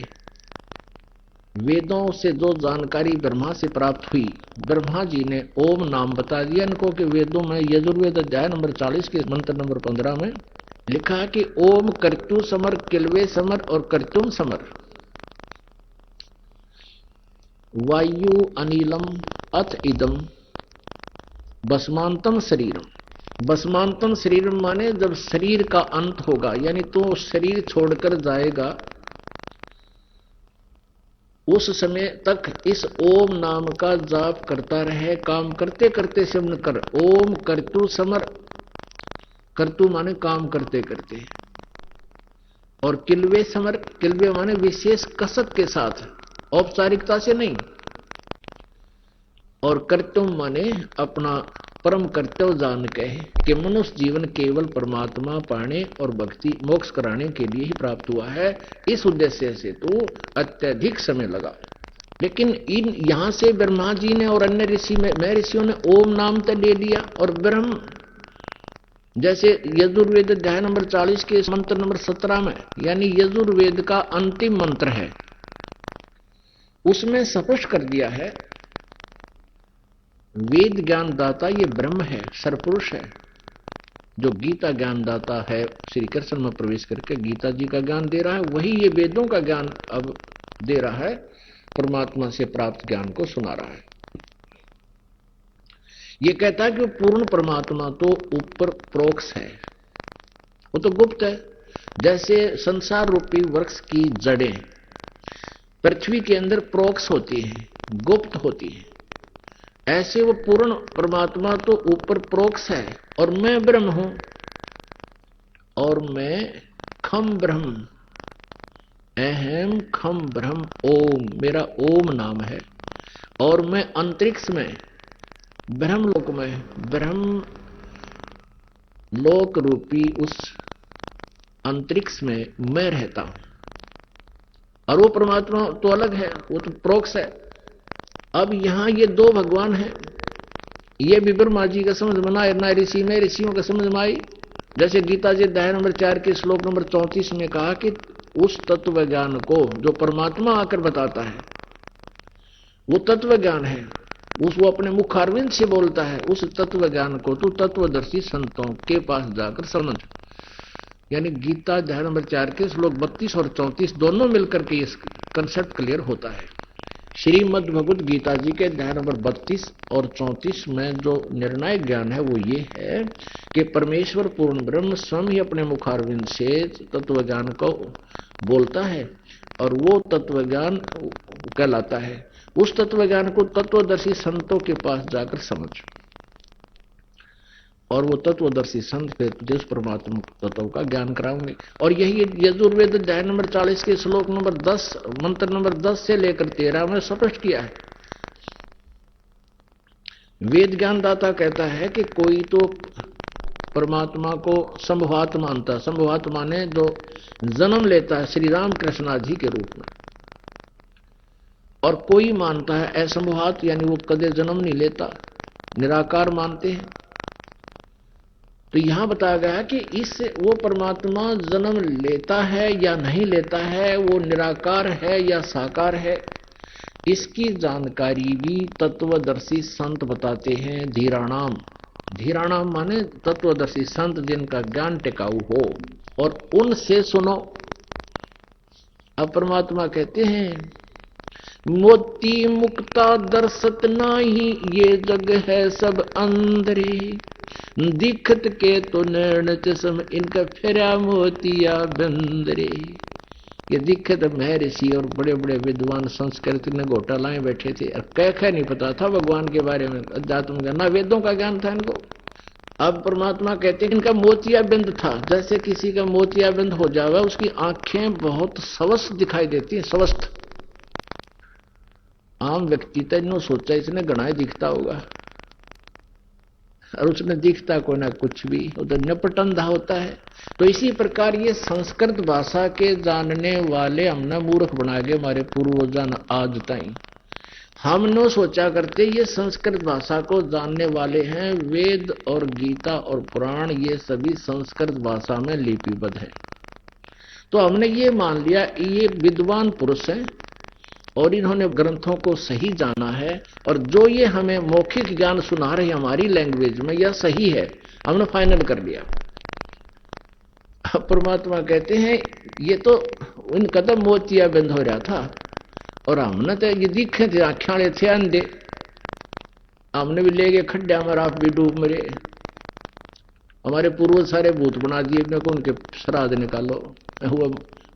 वेदों से जो जानकारी ब्रह्मा से प्राप्त हुई, ब्रह्मा जी ने ओम नाम बता दिया इनको कि वेदों में यजुर्वेद अध्याय नंबर 40 के मंत्र नंबर 15 में लिखा है कि ओम कर्तु समर किलवे समर और कर्तुम समर वायु अनिलम अथ इदम भस्मांतम शरीरम। भस्मांतम शरीरम माने जब शरीर का अंत होगा, यानी तो शरीर छोड़कर जाएगा, उस समय तक इस ओम नाम का जाप करता रहे, काम करते करते सिमन कर। ओम कर्तु समर, कर्तु माने काम करते करते, और किलवे समर, किलवे माने विशेष कसक के साथ, औपचारिकता से नहीं, और कर्तुम माने अपना परम कर्तव्य जान के कि मनुष्य जीवन केवल परमात्मा पाने और भक्ति मोक्ष कराने के लिए ही प्राप्त हुआ है, इस उद्देश्य से तो अत्यधिक समय लगा। लेकिन इन यहां से ब्रह्मा जी ने और अन्य ऋषियों ने ओम नाम तो ले लिया, और ब्रह्म जैसे यजुर्वेद अध्याय नंबर 40 के मंत्र नंबर 17 में, यानी यजुर्वेद का अंतिम मंत्र है, उसमें स्पष्ट कर दिया है वेद ज्ञान दाता ये ब्रह्म है, सरपुरुष है, जो गीता ज्ञान दाता है, श्री कृष्ण में प्रवेश करके गीता जी का ज्ञान दे रहा है, वही ये वेदों का ज्ञान अब दे रहा है, परमात्मा से प्राप्त ज्ञान को सुना रहा है। ये कहता है कि वो पूर्ण परमात्मा तो ऊपर प्रोक्ष है, वो तो गुप्त है। जैसे संसार रूपी वृक्ष की जड़ें पृथ्वी के अंदर प्रोक्ष होती हैं, गुप्त होती हैं, ऐसे वो पूर्ण परमात्मा तो ऊपर प्रोक्ष है, और मैं ब्रह्म हूं, और मैं खम ब्रह्म, अहम खम ब्रह्म ओम, मेरा ओम नाम है, और मैं अंतरिक्ष में ब्रह्मलोक में, ब्रह्म लोक रूपी उस अंतरिक्ष में मैं रहता हूं, और वो परमात्मा तो अलग है, वो तो प्रोक्ष है। अब यहां ये दो भगवान हैं, ये भी ब्रह्मा जी का समझ में आए ना ऋषियों का समझ में आई। जैसे गीता जी अध्याय नंबर 4 के श्लोक नंबर 34 में कहा कि उस तत्व ज्ञान को जो परमात्मा आकर बताता है, वो तत्व ज्ञान है, वो अपने मुखारविंद से बोलता है, उस तत्व ज्ञान को तू तत्वदर्शी संतों के पास जाकर समझ। यानी गीता अध्याय नंबर 4 के श्लोक 32 और 34 दोनों मिलकर के इस कंसेप्ट क्लियर होता है। श्रीमद् भगवद गीता जी के अध्याय नंबर 32 और 34 में जो निर्णायक ज्ञान है वो ये है कि परमेश्वर पूर्ण ब्रह्म स्वयं ही अपने मुखारविंद से तत्व ज्ञान को बोलता है, और वो तत्व ज्ञान कहलाता है। उस तत्व ज्ञान को तत्वदर्शी संतों के पास जाकर समझ, और वो तत्वदर्शी संत फिर तुझे उस परमात्मा तत्व का ज्ञान कराओगे। और यही यजुर्वेद अध्याय नंबर 40 के श्लोक नंबर 10 मंत्र नंबर 10 से लेकर 13 में स्पष्ट किया है। वेद ज्ञान दाता कहता है कि कोई तो परमात्मा को संभवात मानता, संभवात माने जो जन्म लेता है श्री राम कृष्णा जी के रूप में, और कोई मानता है असंभवात, यानी वो कदे जन्म नहीं लेता, निराकार मानते हैं। तो यहां बताया गया कि इस वो परमात्मा जन्म लेता है या नहीं लेता है, वो निराकार है या साकार है, इसकी जानकारी भी तत्वदर्शी संत बताते हैं। धीराणाम, धीराणाम माने तत्वदर्शी संत जिनका ज्ञान टिकाऊ हो, और उनसे सुनो। अब परमात्मा कहते हैं मोती मुक्ता दर्शत नाही, ये जग है सब अंधरे, दिखत के तो नैन चश्म, इनका फेरा मोतिया बंदरे। ये दिखत महर्षि और बड़े बड़े विद्वान संस्कृत ने घोटालाएं बैठे थे, और कह नहीं पता था भगवान के बारे में, अध्यात्म ज्ञान, ना वेदों का ज्ञान था इनको। अब परमात्मा कहते हैं इनका मोतिया बिंद था। जैसे किसी का मोतिया बिंद हो जावे, उसकी आंखें बहुत स्वस्थ दिखाई देती हैं, स्वस्थ। आम व्यक्ति तो इन्हों सोचा इसने घना दिखता होगा, और उसने दिखता को ना कुछ भी, उधर निपट अंधा होता है। तो इसी प्रकार ये संस्कृत भाषा के जानने वाले हमने मूर्ख बना गए हमारे पूर्वजन आज ताई। हमने सोचा करते ये संस्कृत भाषा को जानने वाले हैं, वेद और गीता और पुराण ये सभी संस्कृत भाषा में लिपिबद्ध है। तो हमने ये मान लिया ये विद्वान पुरुष हैं और इन्होंने ग्रंथों को सही जाना है, और जो ये हमें मौखिक ज्ञान सुना रहे हमारी लैंग्वेज में यह सही है, हमने फाइनल कर लिया। अब परमात्मा कहते हैं ये तो इनका तो मोतिया बंद हो रहा था, और हमने तो ये दिखे थे, आख्याले थे अंधे, हमने भी ले गए खड्डा में, आप भी डूब मरे। हमारे पूर्वज सारे भूत बना दिए, मेरे को उनके श्राद्ध निकालो, हुआ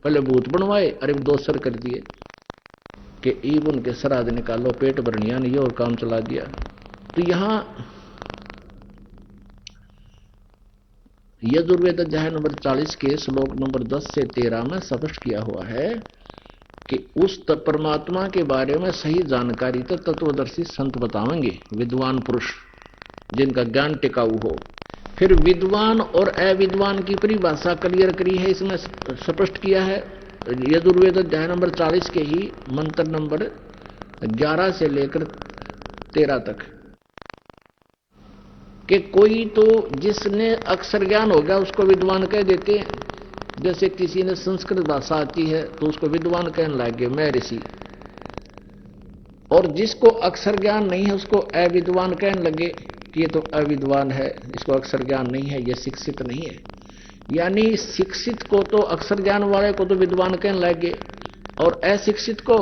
पहले भूत बनवाए, अरे दोसर कर दिए कि ईब उनके श्राद्ध निकालो, पेट भरनिया नहीं और काम चला दिया। तो यहां यजुर्वेद अध्याय नंबर 40 के श्लोक नंबर 10 से 13 में स्पष्ट किया हुआ है कि उस परमात्मा के बारे में सही जानकारी तो तत्वदर्शी संत बताएंगे, विद्वान पुरुष जिनका ज्ञान टिकाऊ हो। फिर विद्वान और अविद्वान की परिभाषा क्लियर करी है, इसमें स्पष्ट किया है यजुर्वेद अध्याय नंबर 40 के ही मंत्र नंबर 11 से लेकर 13 तक कि कोई तो जिसने अक्षर ज्ञान हो गया उसको विद्वान कह देते हैं। जैसे किसी ने संस्कृत भाषा आती है तो उसको विद्वान कहने लगे, महर्षि। और जिसको अक्षर ज्ञान नहीं है उसको अविद्वान कहने लगे कि ये तो अविद्वान है, इसको अक्षर ज्ञान नहीं है, ये शिक्षित नहीं है। यानी शिक्षित को तो अक्षर ज्ञान वाले को तो विद्वान कहने लगे, और अशिक्षित को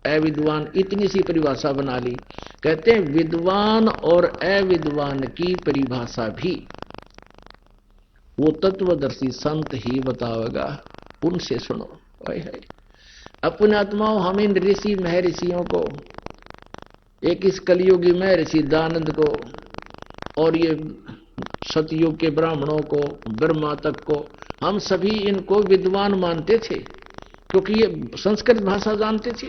अविद्वान। इतनी सी परिभाषा बना ली। कहते हैं विद्वान और अविद्वान की परिभाषा भी वो तत्वदर्शी संत ही बतावेगा, उनसे सुनो। अपने आत्माओं हम इन ऋषि महर्षियों को, एक इस कलियुगी महर्षि दानंद को और ये सतयुग के ब्राह्मणों को, ब्रह्मा तक को, हम सभी इनको विद्वान मानते थे क्योंकि ये संस्कृत भाषा जानते थे।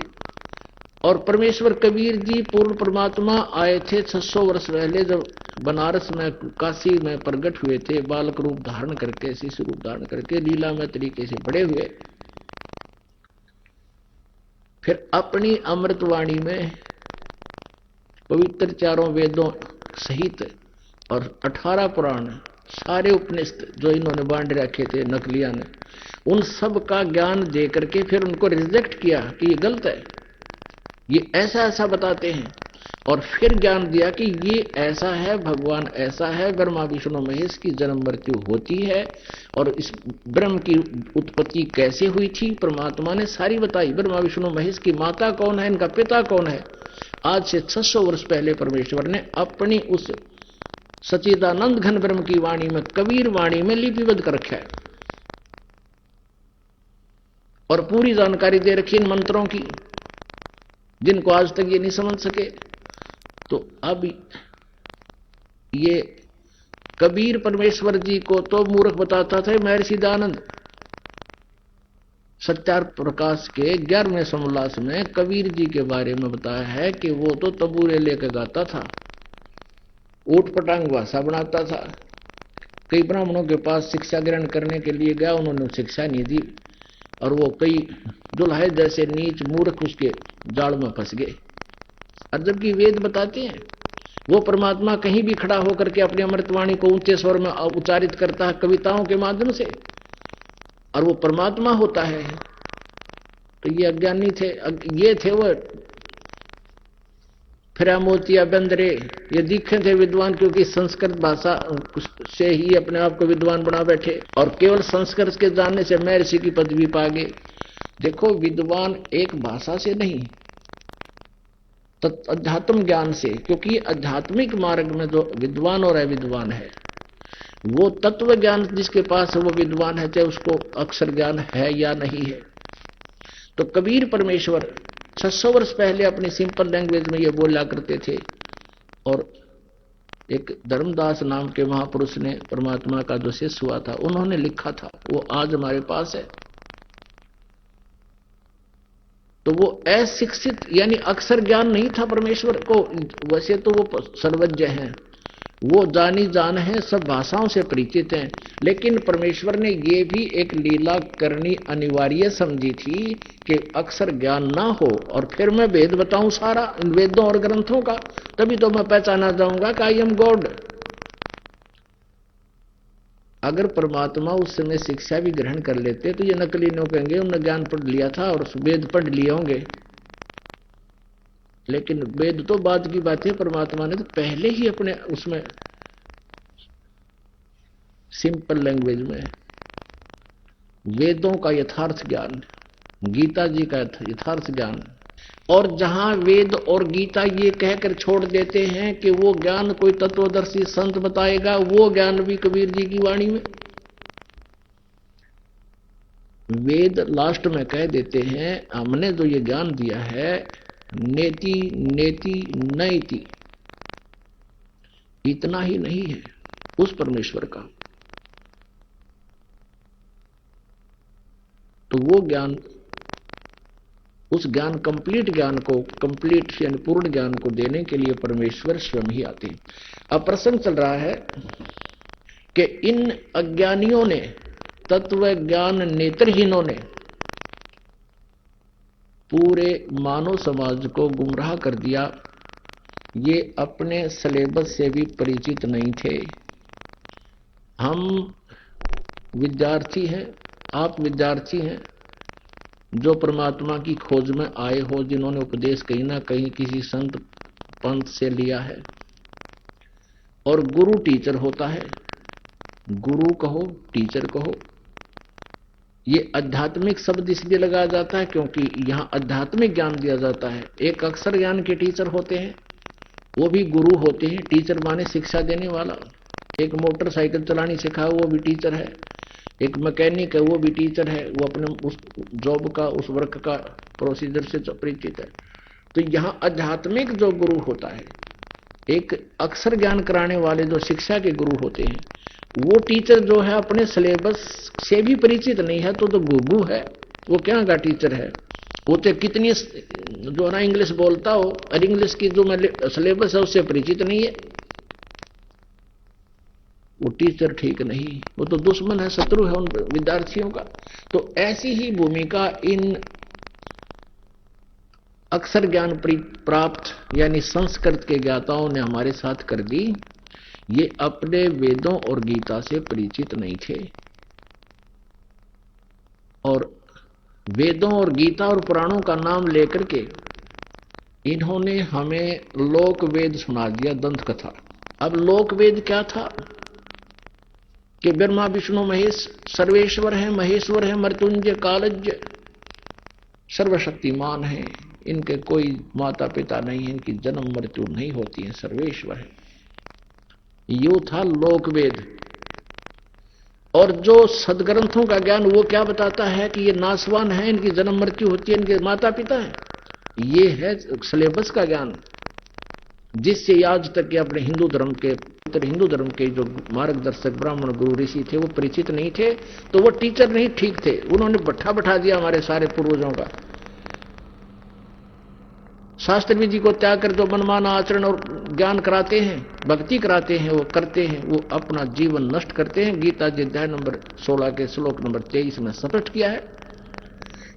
और परमेश्वर कबीर जी पूर्ण परमात्मा आए थे 600 वर्ष पहले, जब बनारस में काशी में प्रकट हुए थे, बालक रूप धारण करके, शिशु रूप धारण करके, लीलामय तरीके से बड़े हुए। फिर अपनी अमृतवाणी में पवित्र चारों वेदों सहित और 18 पुराण, सारे उपनिषद जो इन्होंने बांट रखे थे नकलिया ने, उन सब का ज्ञान दे करके फिर उनको रिजेक्ट किया कि ये गलत है, ये ऐसा ऐसा बताते हैं। और फिर ज्ञान दिया कि ये ऐसा है, भगवान ऐसा है, ब्रह्मा विष्णु महेश की जन्म मृत्यु होती है, और इस ब्रह्म की उत्पत्ति कैसे हुई थी परमात्मा ने सारी बताई। ब्रह्मा विष्णु महेश की माता कौन है, इनका पिता कौन है। आज से 600 वर्ष पहले परमेश्वर ने अपनी उस सच्चिदानंद घन ब्रह्म की वाणी में, कबीर वाणी में लिपिबद्ध कर रखा है, और पूरी जानकारी दे रखी इन मंत्रों की, जिनको आज तक ये नहीं समझ सके। तो अब ये कबीर परमेश्वर जी को तो मूर्ख बताता था महर्षि दानंद। सत्यार प्रकाश के 11वें समोल्लास में कबीर जी के बारे में बताया है कि वो तो तबूरे लेकर गाता था, ऊट पटांग भाषा बनाता था। कई ब्राह्मणों के पास शिक्षा ग्रहण करने के लिए गया, उन्होंने शिक्षा नहीं दी, और वो कई दुल्हे जैसे नीच मूर्ख उसके जाल में फंस गए। और जबकि वेद बताते हैं वो परमात्मा कहीं भी खड़ा होकर के अपनी अमृतवाणी को ऊंचे स्वर में उच्चारित करता है कविताओं के माध्यम से, और वो परमात्मा होता है। तो ये अज्ञानी थे, ये थे वो फिरा मोतिया बंदरे, ये दिखे थे विद्वान, क्योंकि संस्कृत भाषा से ही अपने आप को विद्वान बना बैठे और केवल संस्कृत के जानने से महर्षि की पदवी पा गए। देखो, विद्वान एक भाषा से नहीं, अध्यात्म ज्ञान से, क्योंकि आध्यात्मिक मार्ग में जो विद्वान और अविद्वान है, वो तत्व ज्ञान जिसके पास है वो विद्वान है, चाहे उसको अक्षर ज्ञान है या नहीं है। तो कबीर परमेश्वर 600 वर्ष पहले अपनी सिंपल लैंग्वेज में ये बोला करते थे, और एक धर्मदास नाम के महापुरुष ने, परमात्मा का जो शिष्य हुआ था, उन्होंने लिखा था, वो आज हमारे पास है। तो वो अशिक्षित यानी अक्षर ज्ञान नहीं था परमेश्वर को, वैसे तो वो सर्वज्ञ हैं, वो जानी जान है, सब भाषाओं से परिचित हैं, लेकिन परमेश्वर ने ये भी एक लीला करनी अनिवार्य समझी थी कि अक्षर ज्ञान ना हो और फिर मैं वेद बताऊं सारा इन वेदों और ग्रंथों का, तभी तो मैं पहचाना जाऊंगा कि आई एम गॉड। अगर परमात्मा उस समय शिक्षा भी ग्रहण कर लेते तो ये नकली नो कहेंगे उन्होंने ज्ञान पढ़ लिया था और वेद पढ़ लिए होंगे, लेकिन वेद तो बाद की बात है, परमात्मा ने तो पहले ही अपने उसमें सिंपल लैंग्वेज में वेदों का यथार्थ ज्ञान, गीता जी का यथार्थ ज्ञान, और जहां वेद और गीता ये कहकर छोड़ देते हैं कि वो ज्ञान कोई तत्वदर्शी संत बताएगा, वो ज्ञान भी कबीर जी की वाणी में वेद लास्ट में कह देते हैं, हमने जो ये ज्ञान दिया है नेति नेति नैति, इतना ही नहीं है उस परमेश्वर का। तो वो ज्ञान, उस ज्ञान, कंप्लीट ज्ञान को, कंप्लीट यानी पूर्ण ज्ञान को देने के लिए परमेश्वर स्वयं ही आते हैं। अब प्रसंग चल रहा है कि इन अज्ञानियों ने, तत्व ज्ञान नेत्रहीनों ने पूरे मानव समाज को गुमराह कर दिया। ये अपने सिलेबस से भी परिचित नहीं थे। हम विद्यार्थी हैं, आप विद्यार्थी हैं जो परमात्मा की खोज में आए हो, जिन्होंने उपदेश कहीं ना कहीं किसी संत पंथ से लिया है। और गुरु टीचर होता है, गुरु कहो टीचर कहो, ये आध्यात्मिक शब्द इसलिए लगाया जाता है क्योंकि यहाँ आध्यात्मिक ज्ञान दिया जाता है। एक अक्षर ज्ञान के टीचर होते हैं, वो भी गुरु होते हैं। टीचर माने शिक्षा देने वाला। एक मोटरसाइकिल चलानी सिखाए वो भी टीचर है, एक मैकेनिक है वो भी टीचर है, वो अपने उस जॉब का, उस वर्क का प्रोसीजर से परिचित है। तो यहाँ आध्यात्मिक जो गुरु होता है, एक अक्षर ज्ञान कराने वाले जो शिक्षा के गुरु होते हैं, वो टीचर जो है अपने सिलेबस से भी परिचित नहीं है तो गुगु है, वो क्या का टीचर है। वो तो कितनी जो ना इंग्लिश बोलता हो और इंग्लिश की जो सिलेबस है उससे परिचित नहीं है, वो टीचर ठीक नहीं, वो तो दुश्मन है, शत्रु है उन विद्यार्थियों का। तो ऐसी ही भूमिका इन अक्षर ज्ञान प्राप्त यानी संस्कृत के ज्ञाताओं ने हमारे साथ कर दी। ये अपने वेदों और गीता से परिचित नहीं थे, और वेदों और गीता और पुराणों का नाम लेकर के इन्होंने हमें लोक वेद सुना दिया, दंत कथा। अब लोक वेद क्या था कि ब्रह्मा विष्णु महेश सर्वेश्वर है, महेश्वर है, मृत्युंजय कालज्ञ, सर्वशक्तिमान है, इनके कोई माता पिता नहीं है, इनकी जन्म मृत्यु नहीं होती है, सर्वेश्वर है। यो था लोक वेद। और जो सदग्रंथों का ज्ञान वो क्या बताता है कि ये नासवान है, इनकी जन्म मृत्यु होती है, इनके माता पिता है। ये है सिलेबस का ज्ञान, जिससे आज तक के अपने हिंदू धर्म के जो मार्गदर्शक ब्राह्मण गुरु ऋषि थे वो परिचित नहीं थे। तो वो टीचर नहीं ठीक थे, उन्होंने बैठा दिया हमारे सारे पूर्वजों का। शास्त्र विधि को त्याग कर जो मनमाना आचरण और ज्ञान कराते हैं, भक्ति कराते हैं, वो करते हैं, वो अपना जीवन नष्ट करते हैं। गीता जी अध्याय नंबर 16 के श्लोक नंबर 23 में स्पष्ट किया है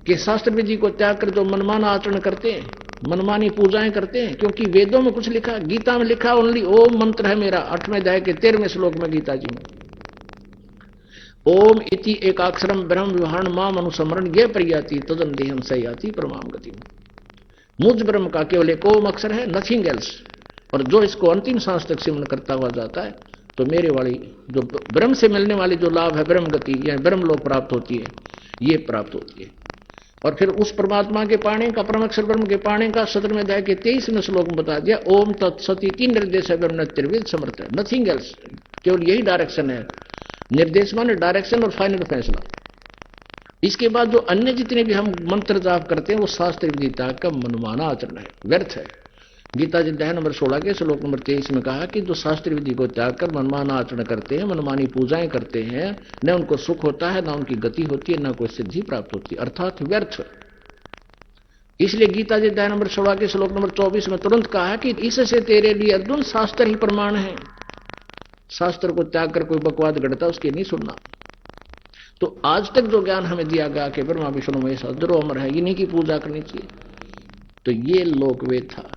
कि शास्त्र विधि को त्याग कर जो मनमाना आचरण करते हैं मनमानी पूजाएं करते हैं, क्योंकि वेदों में कुछ लिखा, गीता में लिखा ओनली ओम मंत्र है मेरा, 8वें अध्याय के 13वें श्लोक में गीता जी में ओम इति एकाक्षरम ब्रह्म विवहान माम अनुसमरण ये प्रयाति तदन देहम सयाति परमाम गति। मुझ ब्रह्म का केवल एक ओम अक्षर है, नथिंग एल्स। और जो इसको अंतिम सांस तक सिमरण करता हुआ जाता है तो मेरे वाली जो ब्रह्म से मिलने वाली जो लाभ है ब्रह्म गति या ब्रह्म लोक प्राप्त होती है, ये प्राप्त होती है। और फिर उस परमात्मा के पाने का, परम अक्षर ब्रह्म के पाने का 17वें अध्याय के 23वें श्लोक में बता दिया ओम तत्सति तीन निर्देश है ब्रह्म त्रिविध समर्थ है, नथिंग एल्स। केवल यही डायरेक्शन है, निर्देश माने डायरेक्शन और फाइनल फैसला। इसके बाद जो अन्य जितने भी हम मंत्र जाप करते हैं वो शास्त्र विदिता का मनमाना आचरण है, व्यर्थ है। गीता जी अध्याय नंबर 16 के श्लोक नंबर 23 में कहा कि जो शास्त्र विधि को त्याग कर मनमाना आचरण करते हैं, मनमानी पूजाएं करते हैं, न उनको सुख होता है, न उनकी गति होती है, न कोई सिद्धि प्राप्त होती है, अर्थात व्यर्थ। इसलिए गीता जी अध्याय नंबर 16 के श्लोक नंबर 24 में तुरंत कहा कि इससे तेरे लिए अर्जुन शास्त्र ही प्रमाण है। शास्त्र को त्याग कर कोई बकवाद गढ़ता उसकी नहीं सुनना। तो आज तक जो ज्ञान हमें दिया गया कि ब्रह्मा विष्णु महेश अजरो अमर है, इन्हीं की पूजा करनी चाहिए, तो ये लोकवेद था।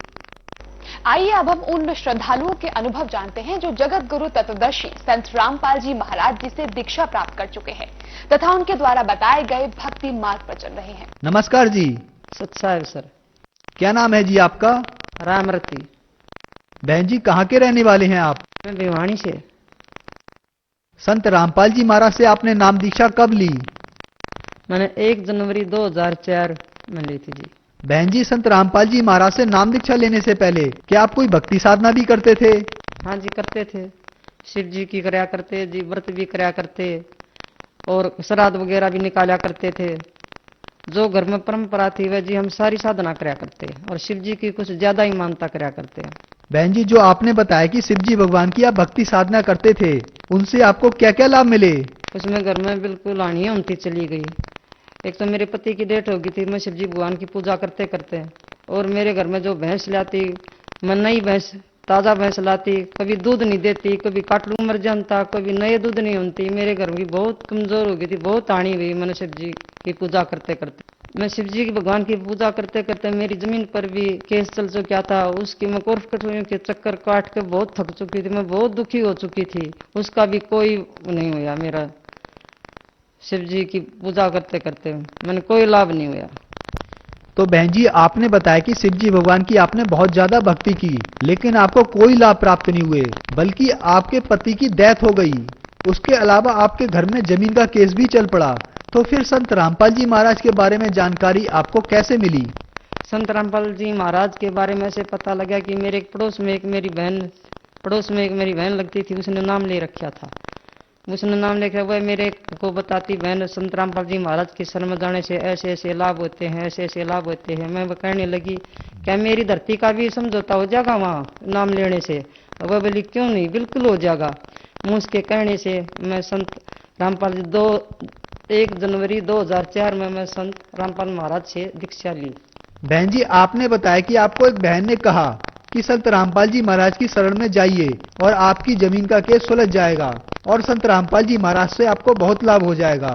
आइए अब हम उन श्रद्धालुओं के अनुभव जानते हैं जो जगत गुरु तत्वदर्शी संत रामपाल जी महाराज जी से दीक्षा प्राप्त कर चुके हैं तथा उनके द्वारा बताए गए भक्ति मार्ग पर चल रहे हैं। नमस्कार जी। सत्साहिब सर। क्या नाम है जी आपका? रामरती। बहन जी कहाँ के रहने वाले हैं आप? मैं भिवानी से। संत रामपाल जी महाराज से आपने नाम दीक्षा कब ली? मैंने 1 जनवरी 2004 में ली थी जी। बहन जी संत रामपाल जी महाराज से नाम दीक्षा लेने से पहले क्या आप कोई भक्ति साधना भी करते थे? हाँ जी करते थे, शिव जी की कराया करते जी, व्रत भी कराया करते और श्राद्ध वगैरह भी निकाला करते थे। जो घर में परंपरा थी वह जी हम सारी साधना कराया करते और शिव जी की कुछ ज्यादा ही मानता कराया करते हैं। बहन जी जो आपने बताया कि शिव जी भगवान की आप भक्ति साधना करते थे, उनसे आपको क्या क्या लाभ मिले? उसमें घर में बिल्कुल हानि होती चली गई। एक तो मेरे पति की डेथ हो गई थी, मैं शिव जी भगवान की पूजा करते करते, और मेरे घर में जो भैंस लाती, मैं नई भैंस ताजा भैंस लाती, कभी दूध नहीं देती, कभी काटलू मर जाता, कभी नए दूध नहीं होती। मेरे घर की बहुत कमजोर हो गई थी, बहुत हानि हुई मैंने शिव जी की पूजा करते करते। मैं शिव जी की भगवान की पूजा करते करते मेरी जमीन पर भी केस चल चुका था, उसकी मैं कोर्ट कचहरियों के चक्कर काट के बहुत थक चुकी थी, मैं बहुत दुखी हो चुकी थी, उसका भी कोई नहीं हुआ। मेरा शिव जी की पूजा करते करते मैंने कोई लाभ नहीं हुआ। तो बहन जी आपने बताया कि शिव जी भगवान की आपने बहुत ज्यादा भक्ति की, लेकिन आपको कोई लाभ प्राप्त नहीं हुए, बल्कि आपके पति की डेथ हो गई। उसके अलावा आपके घर में जमीन का केस भी चल पड़ा। तो फिर संत रामपाल जी महाराज के बारे में जानकारी आपको कैसे मिली? संत रामपाल जी महाराज के बारे में ऐसे पता लगा कि मेरे पड़ोस में एक मेरी बहन लगती थी, उसने नाम ले रखा था। उसने नाम लिखा, वह मेरे को बताती बहन संत रामपाल जी महाराज के शरण जाने से ऐसे ऐसे लाभ होते हैं, ऐसे ऐसे लाभ होते हैं। मैं कहने लगी क्या मेरी धरती का भी समझौता हो जाएगा वहाँ नाम लेने से? वह बोली क्यों नहीं, बिल्कुल हो जाएगा। मैं उसके कहने से मैं संत रामपाल जी 1 जनवरी 2004 में मैं संत रामपाल महाराज से दीक्षा ली। बहन जी आपने बताया कि आपको एक बहन ने कहा कि संत रामपाल जी महाराज की शरण में जाइए और आपकी जमीन का केस सुलझ जाएगा और संत रामपाल जी महाराज से आपको बहुत लाभ हो जाएगा।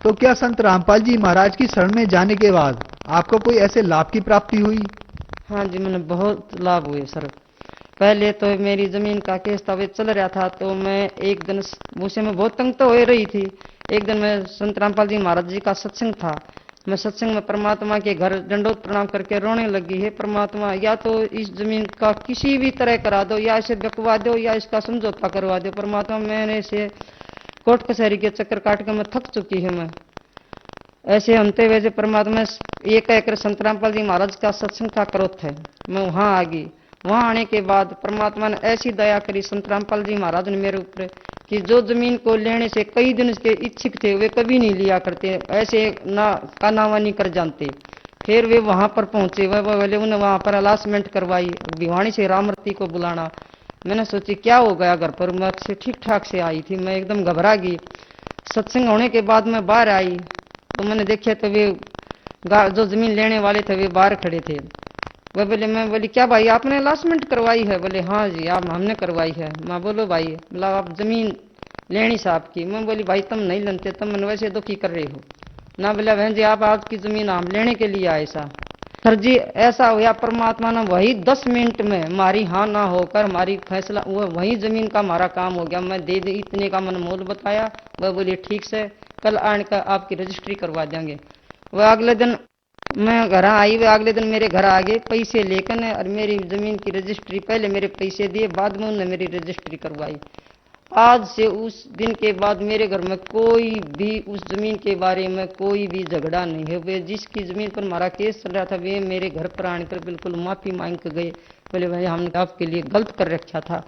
तो क्या संत रामपाल जी महाराज की शरण में जाने के बाद आपको कोई ऐसे लाभ की प्राप्ति हुई? हाँ जी मैंने बहुत लाभ हुए सर। पहले तो मेरी जमीन का केस था, वे चल रहा था, तो मैं एक दिन उसे में बहुत तंग तो हो रही थी। एक दिन मैं संत रामपाल जी महाराज जी का सत्संग था, मैं सत्संग में परमात्मा के घर दंडोत प्रणाम करके रोने लगी, हे परमात्मा या तो इस जमीन का किसी भी तरह करा दो, या इसे बिकवा दो, या इसका समझौता करवा दो। परमात्मा मैंने इसे कोर्ट कचहरी के चक्कर काट के मैं थक चुकी है। मैं ऐसे होते हुए परमात्मा ये कहकर संत रामपाल जी महाराज का सत्संग था करोत है, मैं वहां आ गई। वहां आने के बाद परमात्मा ने ऐसी दया करी संत रामपाल जी महाराज ने मेरे ऊपर कि जो जमीन को लेने से कई दिन के इच्छुक थे वे कभी नहीं लिया करते, ऐसे ना कानावानी कर जानते। फिर वे वहां पर पहुंचे, वह बोले उन्हें वहां पर अलासमेंट करवाई, भिवानी से रामरती को बुलाना। मैंने सोची क्या हो गया घर पर, मैं अच्छे ठीक ठाक से आई थी, मैं एकदम घबरा गई। सत्संग होने के बाद मैं बाहर आई तो मैंने देखे तो वे जो जमीन लेने वाले थे वे बाहर खड़े थे। वह बोले, मैं बोली क्या भाई आपने अलासमेंट करवाई है? बोले हाँ जी आप हमने करवाई है। मैं बोलो भाई, बोला आप जमीन लेनी साहब की। मैं बोली भाई तुम नहीं लेते, तुम मन वैसे दुखी कर रहे हो ना। बोला बहन जी आप आपकी जमीन हम लेने के लिए आए सा। सर जी ऐसा हुआ परमात्मा ने वही 10 मिनट में हमारी हाँ ना होकर हमारी फैसला वही जमीन का हमारा काम हो गया। मैं दे इतने का मैंने मोल बताया, वह बोली ठीक से कल आने का आपकी रजिस्ट्री करवा देंगे। वह अगले दिन मैं घर आई, वह अगले दिन मेरे घर आ गए पैसे लेकर और मेरी जमीन की रजिस्ट्री पहले मेरे पैसे दिए, बाद में उन्होंने मेरी रजिस्ट्री करवाई। आज से उस दिन के बाद मेरे घर में कोई भी उस जमीन के बारे में कोई भी झगड़ा नहीं है। वे जिसकी जमीन पर हमारा केस चल रहा था वे मेरे घर पर आकर बिल्कुल माफी मांग कर गए, बोले भाई हमने आपके लिए गलत कर रखा था।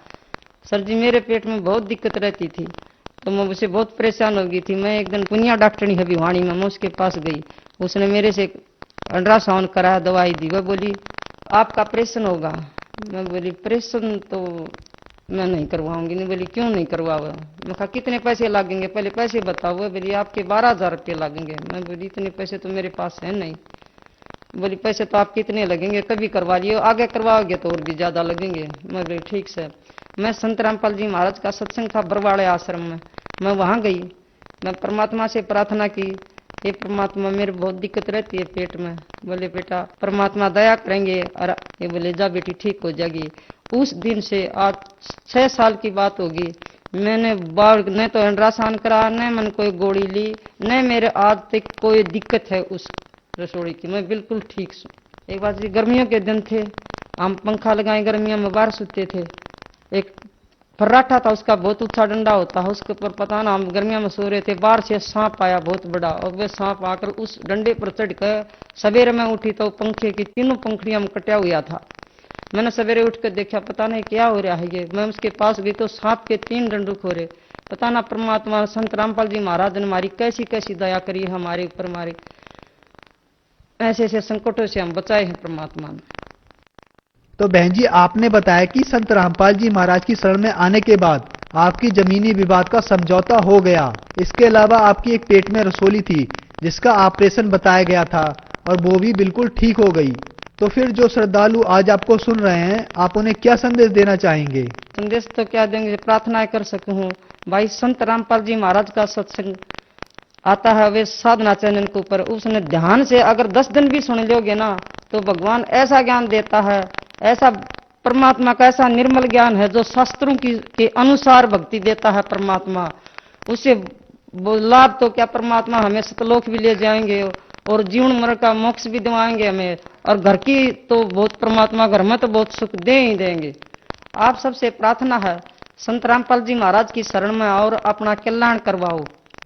सर जी मेरे पेट में बहुत दिक्कत रहती थी तो मैं उससे बहुत परेशान हो गई थी। मैं एक दिन पुनिया डॉक्टरनी है भिवानी में, मैं उसके पास गई, उसने मेरे से अल्ट्रासाउंड कराया, दवाई दी। वह बोली आपका ऑपरेशन होगा। मैं बोली ऑपरेशन तो मैं नहीं करवाऊंगी। नहीं बोली क्यों नहीं करवाओ। मैं कहा कितने पैसे लगेंगे पहले पैसे बताओ। वो बोली आपके 12,000 रुपये लगेंगे। मैं बोली इतने पैसे तो मेरे पास है नहीं। बोली पैसे तो आप कितने लगेंगे, कभी करवा लियो, आगे करवाओगे तो और भी ज्यादा लगेंगे। मैं बोली ठीक से। मैं संत रामपाल जी महाराज का सत्संग था बरवाड़े आश्रम में, मैं वहां गई, मैं परमात्मा से प्रार्थना की, हे परमात्मा मेरे बहुत दिक्कत रहती है पेट में। बोले बेटा परमात्मा दया करेंगे और ये बोले जा बेटी ठीक हो जाएगी। उस दिन से आज 6 साल की बात होगी, मैंने बार न तो अल्ट्रासाउंड करा, न मैंने कोई गोली ली, न मेरे आज तक कोई दिक्कत है उस रसोड़ी की, मैं बिल्कुल ठीक हूँ। एक बार जी गर्मियों के दिन थे, हम पंखा लगाए गर्मियों में बाहर सोते थे, एक फर्राठा था उसका बहुत ऊंचा डंडा होता है उसके ऊपर, पता ना हम गर्मियों में सो रहे थे, बाहर से सांप आया बहुत बड़ा और वह सांप आकर उस डंडे पर चढ़कर सवेरे में उठी तो पंखे की तीनों पंखड़ियां में कटा हुआ था। मैंने सवेरे उठ कर देखा पता नहीं क्या हो रहा है ये, मैं उसके पास गई तो सांप के 3 डंडूक हो रहे। पता ना परमात्मा संत रामपाल जी महाराज ने हमारी कैसी कैसी दया करी है हमारे ऊपर, हमारे ऐसे ऐसे संकटों से हम बचाए हैं परमात्मा ने। तो बहन जी आपने बताया कि संत रामपाल जी महाराज की शरण में आने के बाद आपकी जमीनी विवाद का समझौता हो गया। इसके अलावा आपकी एक पेट में रसोली थी जिसका ऑपरेशन बताया गया था और वो भी बिल्कुल ठीक हो गई। तो फिर जो श्रद्धालु आज आपको सुन रहे हैं आप उन्हें क्या संदेश देना चाहेंगे? संदेश तो क्या देंगे, प्रार्थना कर सकूं भाई संत रामपाल जी महाराज का सत्संग आता है वे साधना चैनल के ऊपर, उसने ध्यान से अगर 10 दिन भी सुन लोगे ना तो भगवान ऐसा ज्ञान देता है, ऐसा परमात्मा का ऐसा निर्मल ज्ञान है जो शास्त्रों के अनुसार भक्ति देता है परमात्मा। उससे लाभ तो क्या परमात्मा हमें सतलोक भी ले जाएंगे और जीवन मरण का मोक्ष भी दिवाएंगे हमें, और घर की तो बहुत परमात्मा घर में तो बहुत सुख दे ही देंगे। आप सबसे प्रार्थना है संत रामपाल जी महाराज की शरण में और अपना कल्याण करवाओ।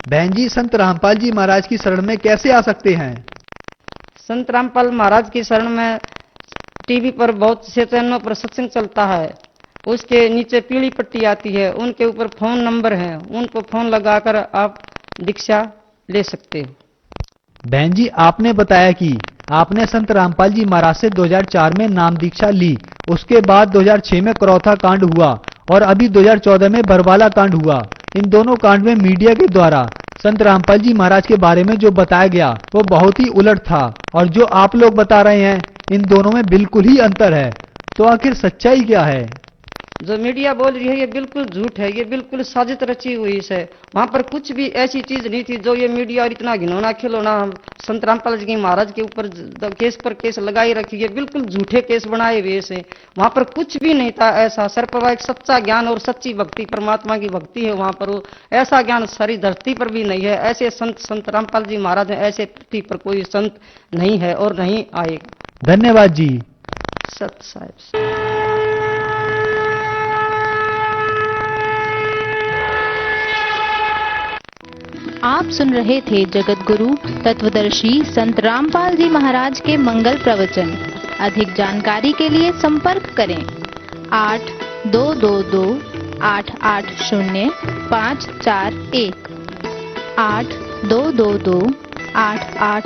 बहन जी संत रामपाल जी महाराज की शरण में कैसे आ सकते हैं? संत रामपाल महाराज की शरण में टीवी पर बहुत से चैनलों पर सत्संग चलता है, उसके नीचे पीली पट्टी आती है, उनके ऊपर फोन नंबर है, उनको फोन लगाकर आप दीक्षा ले सकते हो। बहन जी आपने बताया कि आपने संत रामपाल जी महाराज से 2004 में नाम दीक्षा ली, उसके बाद 2006 में करौथा कांड हुआ और अभी 2014 में बरवाला कांड हुआ। इन दोनों कांड में मीडिया के द्वारा संत रामपाल जी महाराज के बारे में जो बताया गया वो बहुत ही उलट था और जो आप लोग बता रहे हैं इन दोनों में बिल्कुल ही अंतर है। तो आखिर सच्चाई क्या है? जो मीडिया बोल रही है ये बिल्कुल झूठ है, ये बिल्कुल साजिश रची हुई है। वहां पर कुछ भी ऐसी चीज नहीं थी जो ये मीडिया और इतना घिनौना खिलौना संत रामपाल जी महाराज के ऊपर केस पर केस लगाई रखी है, बिल्कुल झूठे केस बनाए हुए से। वहां पर कुछ भी नहीं था ऐसा, सिर्फ एक सच्चा ज्ञान और सच्ची भक्ति परमात्मा की भक्ति है वहां पर। वो ऐसा ज्ञान सारी धरती पर भी नहीं है, ऐसे संत रामपाल जी महाराज है, ऐसे पृथ्वी पर कोई संत नहीं है और नहीं आएगा। धन्यवाद जी। सत साहिब। आप सुन रहे थे जगत गुरु तत्वदर्शी संत रामपाल जी महाराज के मंगल प्रवचन। अधिक जानकारी के लिए संपर्क करें 8222 880 541 8222 88